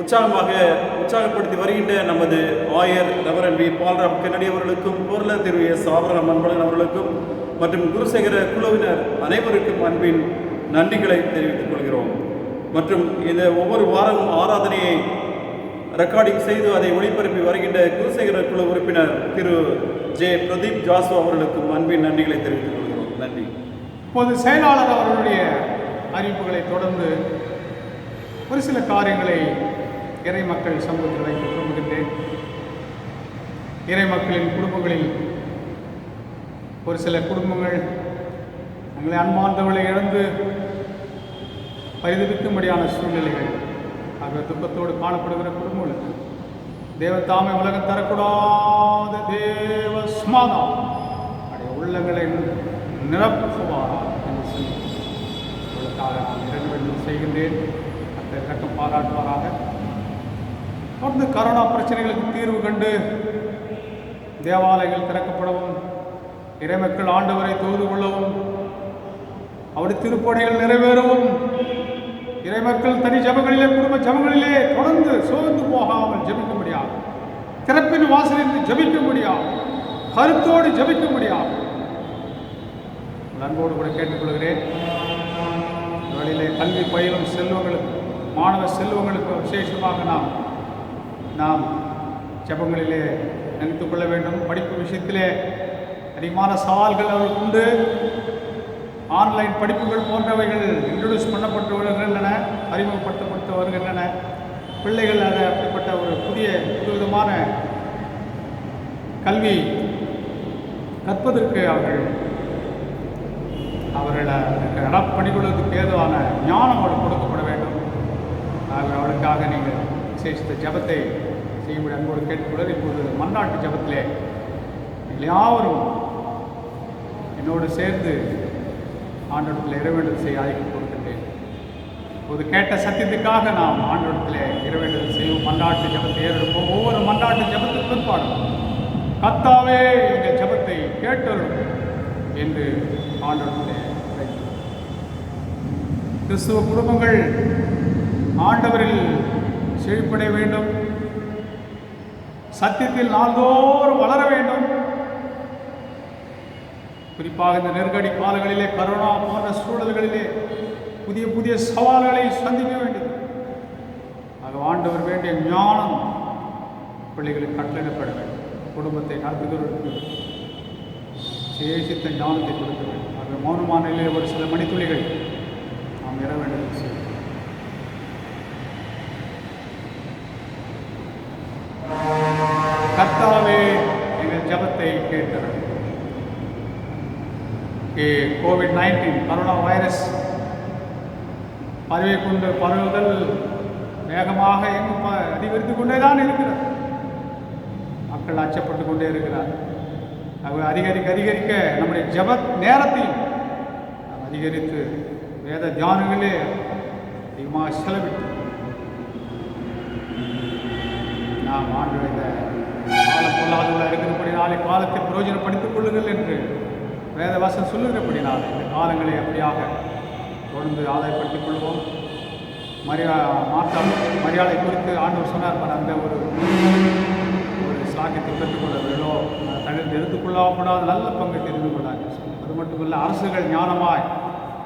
உற்சாகப்படுத்தி வருகின்ற நமது ஆயர் ரெவரண்ட் வி. பால்ராம் கென்னடி அவர்களுக்கும், பொருளர் திரு எஸ். ஆபரகம் அன்பழகன் அவர்களுக்கும் மற்றும் குருசேகர குழுவினர் அனைவருக்கும் அன்பின் நன்றிகளை தெரிவித்துக் கொள்கிறோம். மற்றும் இந்த ஒவ்வொரு வாரமும் ஆராதனையை ரெக்கார்டிங் செய்து அதை ஒளிபரப்பி வருகின்ற குருசேகர குழு உறுப்பினர் திரு ஜே. பிரதீப் ஜாசு அவர்களுக்கும் அன்பின் நன்றிகளை தெரிவித்துக் கொள்கிறோம். நன்றி. இப்போது செயலாளர் அவர்களுடைய அறிவிப்புகளை தொடர்ந்து ஒரு சில காரியங்களை இறை மக்கள் சமூகத்தில் வைக்க விரும்புகின்றேன். இறை மக்களின் குடும்பங்களில் ஒரு சில குடும்பங்கள் தங்களை அன்பார்ந்தவர்களை இழந்து பரிதவிக்கும்படியான சூழ்நிலைகள் ஆகிய துக்கத்தோடு காணப்படுகிற குடும்பங்களுக்கு தேவத்தாமை உலகம் தரக்கூடாத தேவ ஸ்மாதம் அவருடைய உள்ளங்களை நிரப்புவாரா என்று சொல்லி உங்களுக்காக நான் இரண்டு செய்கின்றேன். அந்த இறக்கம் பாராட்டுவாராக. தொடர்ந்து கரோனா பிரச்சனைகளுக்கு தீர்வு கண்டு தேவாலயங்கள் திறக்கப்படவும், இறைமக்கள் ஆண்டவரை தொழுது கொள்ளவும், அவருடைய திருப்பணிகள் நிறைவேறவும், இறைமக்கள் தனி ஜபங்களிலே குடும்ப ஜபங்களிலே தொடர்ந்து சோர்ந்து போகாமல் ஜபிக்க முடியாது, திறப்பின் வாசலில் ஜபிக்க முடியாது, கருத்தோடு ஜபிக்க முடியாது. அன்போடு கூட கேட்டுக்கொள்கிறேன். வழியிலே கல்வி பயிலும் செல்வங்களுக்கு, மாணவ செல்வங்களுக்கு விசேஷமாக நாம் ஜபங்களிலே நினைத்துக் கொள்ள வேண்டும். படிப்பு விஷயத்திலே அதிகமான சவால்கள் அவர்களுக்கு உண்டு. ஆன்லைன் படிப்புகள் போன்றவைகள் இன்ட்ரடியூஸ் பண்ணப்பட்டு வருகின்றன, அறிமுகப்படுத்தப்பட்டு வருகின்றன. பிள்ளைகள் அதை அப்படிப்பட்ட ஒரு புதுவிதமான கல்வி கற்பதற்கு அவர்களை பணிகொள்வதற்கு ஏதுவான ஞானம் அவளுக்கு கொடுக்கப்பட வேண்டும். அவளுக்காக நீங்கள் விசேஷித்த ஜபத்தை செய்யும்படி அன்போடு கேட்டுக்கொள்ள. இப்போது மன்றாட்டு ஜபத்திலே யாவரும் என்னோடு சேர்ந்து ஆண்டவரத்தில் இறைவேண்டல் செய்ய அழைப்பு கொடுக்கின்றேன். இப்போது கேட்ட சத்தியத்துக்காக நாம் ஆண்டவரத்தில் இறைவேண்டல் செய்வோம். மன்றாட்டு ஜபத்தை ஏறெடுப்போம். ஒவ்வொரு மன்றாட்டு ஜபத்துக்கு பிற்பாடும் கர்த்தாவே எங்கள் ஜபத்தை கேட்டரும் என்று ஆண்டவரத்தில் கிறிஸ்துவ குடும்பங்கள் ஆண்டவரில் செழிப்படைய வேண்டும். சத்தியத்தில் நாள்தோறும் வளர வேண்டும். குறிப்பாக இந்த நெருக்கடி காலங்களிலே, கரோனா போன்ற சூழல்களிலே புதிய புதிய சவால்களை சந்திக்க வேண்டியது. ஆக ஆண்டவர் வேண்டிய ஞானம் பிள்ளைகளுக்கு கட்டளையிடப்பட வேண்டும். குடும்பத்தை நடத்துகிறவர்களுக்கு சேஷித்த ஞானத்தை கொடுக்க வேண்டும். ஆக மௌனமான நிலையிலே ஒரு சில மணித்துளிகள் நாம் இற வேண்டியது செய்யும். கர்த்தாவே எங்கள் ஜபத்தை கேட்டவர். கோவிட்-19 கரோனா வைரஸ் பரவுதல் வேகமாக எங்கும் அதிகரித்து கொண்டே தான் இருக்கிறது. மக்கள் அச்சப்பட்டு கொண்டே இருக்கிறார். அதிகரிக்க நம்முடைய ஜப நேரத்தையும் அதிகரித்து வேத தியானங்களே அதிகமாக செலவிட்டு நாம் ஆண்டு கால பொருளாதார இருக்கிறபடி நாளை காலத்தை பிரயோஜனப்படுத்திக் கொள்ளுங்கள் என்று வேதவாசம் சொல்லுகிறபடினால் இந்த காலங்களை அப்படியாக தொடர்ந்து ஆதாயப்படுத்திக் கொள்வோம். மரியாதை குறித்து ஆண்டவர் சொன்னார். அந்த ஒரு சாக்கியத்தை பெற்றுக்கொள்ளவர்களோ தனித்து எடுத்துக்கொள்ளக்கூடாத நல்ல பங்கை தெரிந்து கொள்ளாங்க. அது மட்டுமல்ல, அரசுகள் ஞானமாய்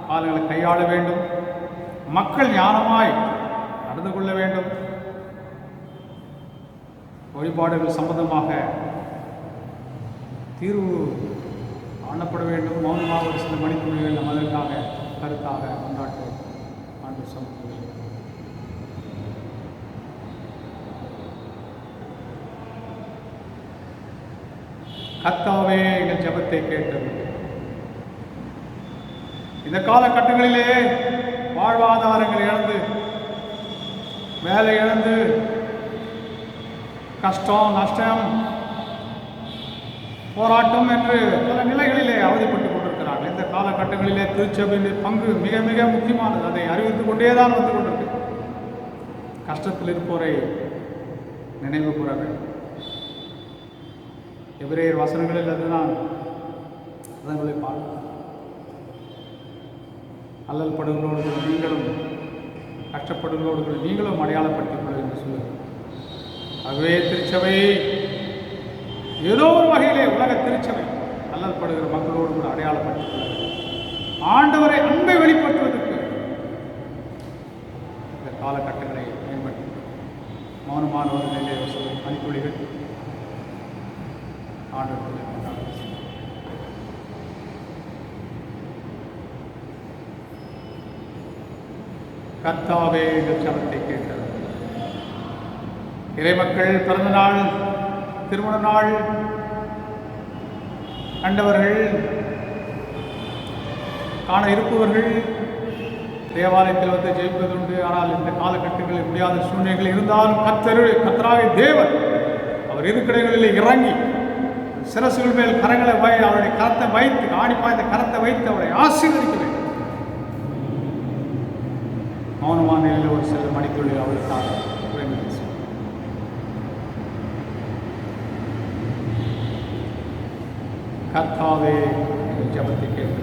காலங்களை கையாள வேண்டும். மக்கள் ஞானமாய் நடந்து கொள்ள வேண்டும். வழிபாடுகள் சம்பந்தமாக தீர்வு காணப்பட வேண்டும். மௌனமாக ஒரு சில மணித்துளிகள் நம் அதற்காக கருத்தாக கொண்டாட்டு ஆண்டு சமூகங்கள். கர்த்தாவே எங்கள் ஜெபத்தை கேட்டது. இந்த காலகட்டங்களிலே வாழ்வாதாரங்கள் இழந்து, வேலை இழந்து, கஷ்டம் நஷ்டம் போராட்டம் என்று பல நிலைகளிலே அவதிப்பட்டுக் கொண்டிருக்கிறார்கள். இந்த காலகட்டங்களிலே திருச்சபையின் பங்கு மிக மிக முக்கியமானது. அதை அறிவித்துக் கொண்டேதான் வந்து கொண்டிருக்கு. கஷ்டத்தில் இருப்போரை நினைவு கூற வேண்டும். எபிரேயர் வசனங்களில் அதுதான் அதங்களை பார்க்க அல்லல் படுகளோடு நீங்களும் கஷ்டப்படுகளோடு நீங்களும் அடையாளப்படுத்திக் கொள்ள என்று சொல்லுங்கள். ஆகவே திருச்சபை ஏதோ ஒரு வகையிலே உலக திருச்சபை அல்லல் படுகிற மக்களோடு கூட அடையாளப்படுத்திக் கொள்ள ஆண்டவரை அன்பை வெளிப்படுத்துவதற்கு இந்த காலகட்டங்களை மேம்படுத்தி மௌனமான ஒரு நிலையை சொல்லும் பணிப்புலிகள் ஆண்டவர்களை கொண்டாட கர்த்தாவே எங்கள் ஜெபத்தை கேட்டது. இறைமக்கள் பிறந்த நாள், திருமண நாள் கண்டவர்கள், காண இருப்பவர்கள் தேவாலயத்தில் வந்து ஜெயிப்பதுண்டு. ஆனால் இந்த காலகட்டங்களில் முடியாத சூழ்நிலைகள் இருந்தாலும் கர்த்தராகிய தேவன் அவர் இருக்கிடங்களில் இறங்கி சிரசுகள் மேல் கரங்களை அவருடைய கரத்தை வைத்து ஆடிப்பாய்ந்த கரத்தை வைத்து அவரை ஆசீர்வதிக்க வேண்டும். மௌனமான நிலையில் ஒரு சில மணித்துளில் அவருக்காக கர்த்தாவே ஜெபத்தை கேட்க.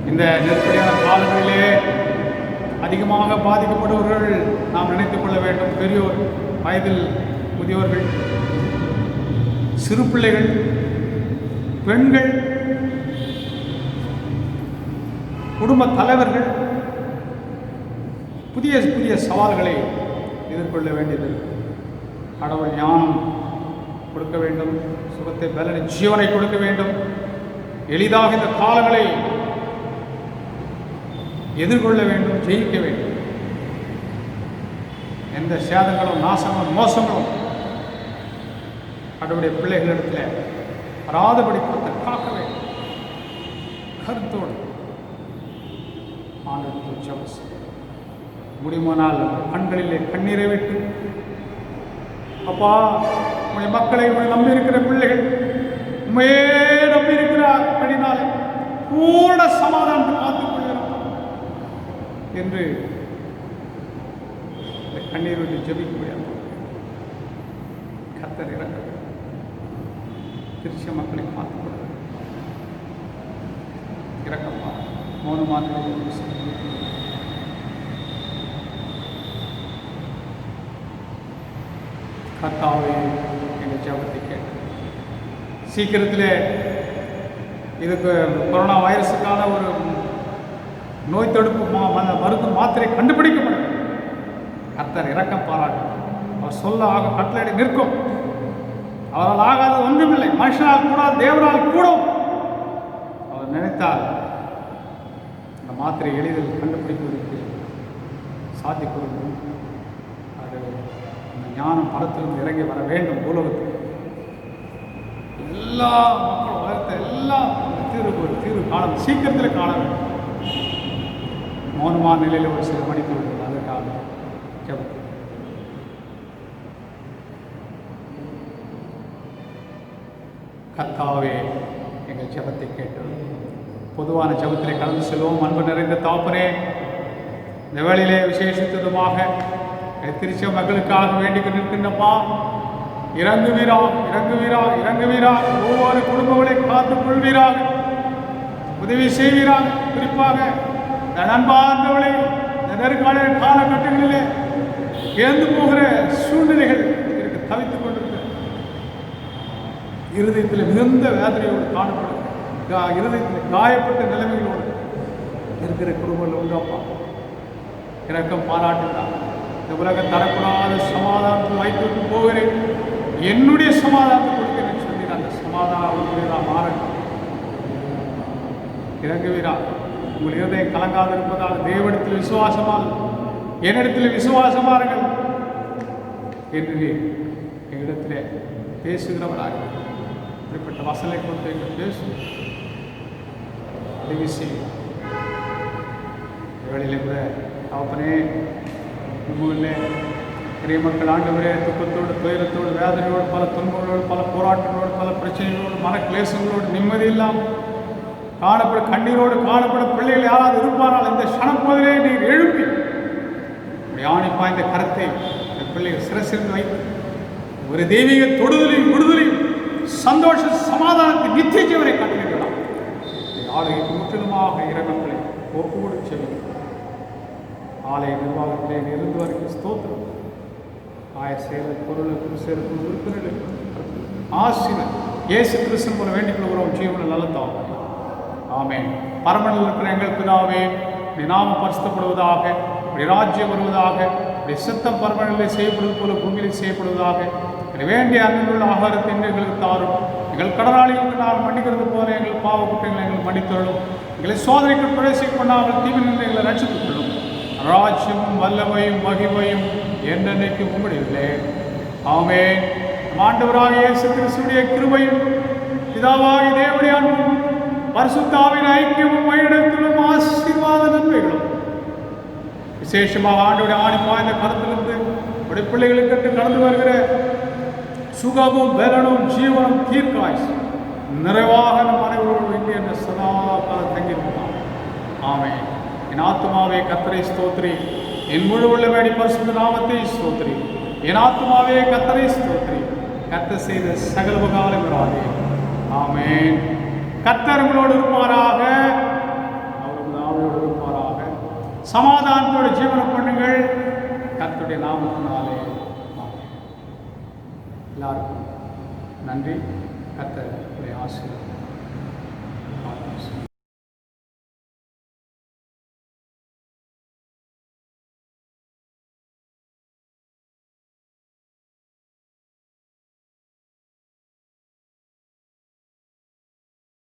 இந்த நெருக்கடியான காலங்களிலே அதிகமாக பாதிக்கப்படுபவர்கள் நாம் நினைத்துக் கொள்ள வேண்டும். பெரியோர், வயதில் முதியோர்கள், சிறு பிள்ளைகள், பெண்கள், குடும்ப தலைவர்கள் புதிய புதிய சவால்களை எதிர்கொள்ள வேண்டியது. கடவுள் ஞானம் கொடுக்க வேண்டும், சுகத்தை பலனை ஜீவனை கொடுக்க வேண்டும். எளிதாக இந்த காலங்களை எதிர்கொள்ள வேண்டும், ஜெயிக்க வேண்டும். எந்த சேதங்களும் நாசங்களும் மோசங்களும் கடவுளுடைய பிள்ளைகளிடத்தில் வராதபடி கர்த்தர் காக்க வேண்டும். கருத்தோடு ஆண்டவருக்கு ஜெபம் செய்ய முடியுமானால் கண்களிலே கண்ணீரை விட்டு, அப்பா உங்களுடைய மக்களை உங்களை நம்பி இருக்கிற பிள்ளைகள் உண்மையே நம்பி இருக்கிறார் பூர்ண சமாதானத்தை காத்துக் கொள்கிறோம் என்று கண்ணீர் விட்டு ஜெபிக்க முடியாது. கர்த்தர் இறக்க திருச்சி மக்களை காத்துக் கொள்ள இறக்கப்பா மௌனமான கர்த்தாவே எங்கள் ஜெபத்தை கேட்டு சீக்கிரத்தில் இதுக்கு கொரோனா வைரஸுக்கான ஒரு நோய் தடுப்பு மருந்து மாத்திரை கண்டுபிடிக்கப்படும். கர்த்தர் இரக்கம் பாராட்டும். அவர் சொல்ல ஆக கட்டளை நிற்கும். அவரால் ஆகாத ஒன்றுமில்லை. மனுஷனால் கூட தேவனால் கூடும். அவர் நினைத்தால் அந்த மாத்திரை எளிதில் கண்டுபிடிப்பதற்கு சாத்தியக்கூடும். அது அந்த ஞானம் படத்திலிருந்து இறங்கி வர வேண்டும். உலகத்தில் எல்லா மக்களும் வளர்த்த எல்லாம் ஒரு தீர்வு காலம் சீக்கிரத்தில் காண வேண்டும். மௌனமான நிலையில் ஒரு சில மணிக்கு அதற்காக ஜெபம். கர்த்தாவே எங்கள் ஜெபத்தை கேட்டது. பொதுவான ஜெபத்திலே கலந்து செல்வோம். அன்பு நிறைந்த தாப்பனே, இந்த வேளையிலே விசேஷித்ததுமாக திருச்சிய மக்களுக்காக வேண்டிக் நிற்கின்றப்பா, இறங்குவீரா இறங்குவீரா இறங்குவீரா. ஒவ்வொரு குடும்பங்களை காத்துக் கொள்வீராக, உதவி செய்வீராக. குறிப்பாக இந்த நண்பார்ந்தவளை இந்த நெருக்கால காலகட்டங்களிலே இழந்து போகிற சூழ்நிலைகள் இதற்கு தவித்துக் கொண்டிருக்க இருதயத்தில் மிகுந்த வேதனையோடு காணப்படும், இருதயத்தில் காயப்பட்ட நிலைமைகளோடு இருக்கிற குடும்பங்கள் உண்டப்பா. இறக்கம் பாராட்டுதான். இந்த உலகம் தரக்கூடாத சமாதானத்தை வைத்து போகிறேன், என்னுடைய சமாதானத்தை கொடுக்கிறேன் சொல்லி அந்த சமாதானம் மாறட்டும். இறங்குவீரா. உங்கள் இருதயம் கலங்காது இருப்பதால் தேவனிடத்தில் விசுவாசமாக, என்னிடத்தில் விசுவாசமார்கள் என்று எங்களிடத்திலே பேசுகிறவராக இப்படிப்பட்ட வசலை கொண்டு எங்கள் பேசும் உதவி செய்யும். வேளையிலே கூட அவப்பனே உண்மையிலே பெரிய மக்கள் ஆண்டவரே துக்கத்தோடு துயரத்தோடு வேதனையோடு பல துன்பங்களோடு பல போராட்டங்களோடு பல பிரச்சனைகளோடு மன கிளேசங்களோடு நிம்மதி இல்லாமல் காணப்பட கண்ணீரோடு காணப்பட பிள்ளைகள் யாராவது இருப்பாரால் இந்த சனப்போதிலே நீர் எழுப்பி யானை பாய்ந்த கரத்தை இந்த பிள்ளைகள் சிறசிருந்து வைத்து ஒரு தெய்வீக தொடுதலையும் விடுதலையும் சந்தோஷ சமாதானத்தை நித்திய ஜீவனை கட்டுகிறார். ஆலயத்தை முற்றிலுமாக இறைவன்களை ஒப்புக்கொடு செய்யும். ஆலய நிர்வாகத்திலே இருந்து வரைக்கும் ஸ்தோத்திரம். ஆய செயல் பொருள் குருசேர் உறுப்பினர்கள் ஆசிரியர் இயேசு கிறிஸ்தன் போல வேண்டிக் கொள்கிறோம். ஜீவன நல்லதாகும். ஆமென். பரமனில் இருக்கிற எங்கள் பிதாவே, நீ நாமம் பரிசுத்தப்படுவதாக, உடைய ராஜ்யம் வருவதாக, உடைய சித்தம் பரமனிலே செய்யப்படுவது போல பூமியில் செய்யப்படுவதாக. வேண்டிய அன்புள்ள ஆகாரத்தை எங்களுக்கு தாரும். எங்கள் கடனாளிகளுக்கு நாம் மன்னிக்கிறது போல எங்கள் பாவ குற்றங்களை எங்கள் மன்னித்தருளும். எங்களை சோதனைக்கு பிரவேசிக்க பண்ணாமல் தீவிர எங்களை ரட்சித்துக் கொள்ளும். ராஜ்யமும் வல்லமையும் மகிமையும் என்னென்னைக்கு உம்முடையதே. ஆமென். ஆண்டவராக இயேசு கிறிஸ்துவின் கிருபையும் பிதாவாகிய தேவனுடைய அன்பும் பரிசுத்த ஆவியின் ஐக்கியமும் வழிநடத்தலும் ஆசீர்வாத நன்மைகளும் விசேஷமாக ஆண்டவருடைய ஆணி பாய்ந்த கருத்திலிருந்து உடைய பிள்ளைகளுக்கு கடந்து வருகிற சுகமும் பலனும் ஜீவனும் தீர்க்காயுசு நிறைவாக நம் அனைவரோடு இங்கே என்ற சதா காலம் தங்கியிருக்கிறார். ஆமென். என் ஆத்துமாவே கர்த்தரை ஸ்தோத்திரி, என் முழு உள்ளபடி பரிசுத்த நாமத்தை ஸ்தோத்திரி. என் ஆத்துமாவே கர்த்தரை ஸ்தோத்திரி, கர்த்தர் செய்த சகல உபகாரம் இராதே. ஆமென். கர்த்தர் உங்களோடு இருப்பாராக, அவர் ஆவியோடு இருப்பாராக. சமாதானத்தோடு ஜீவனம் பண்ணுங்கள். கர்த்தருடைய நாமத்தினாலே. எல்லாருக்கும் நன்றி. கர்த்தர் ஆசீர்வதிப்பார்.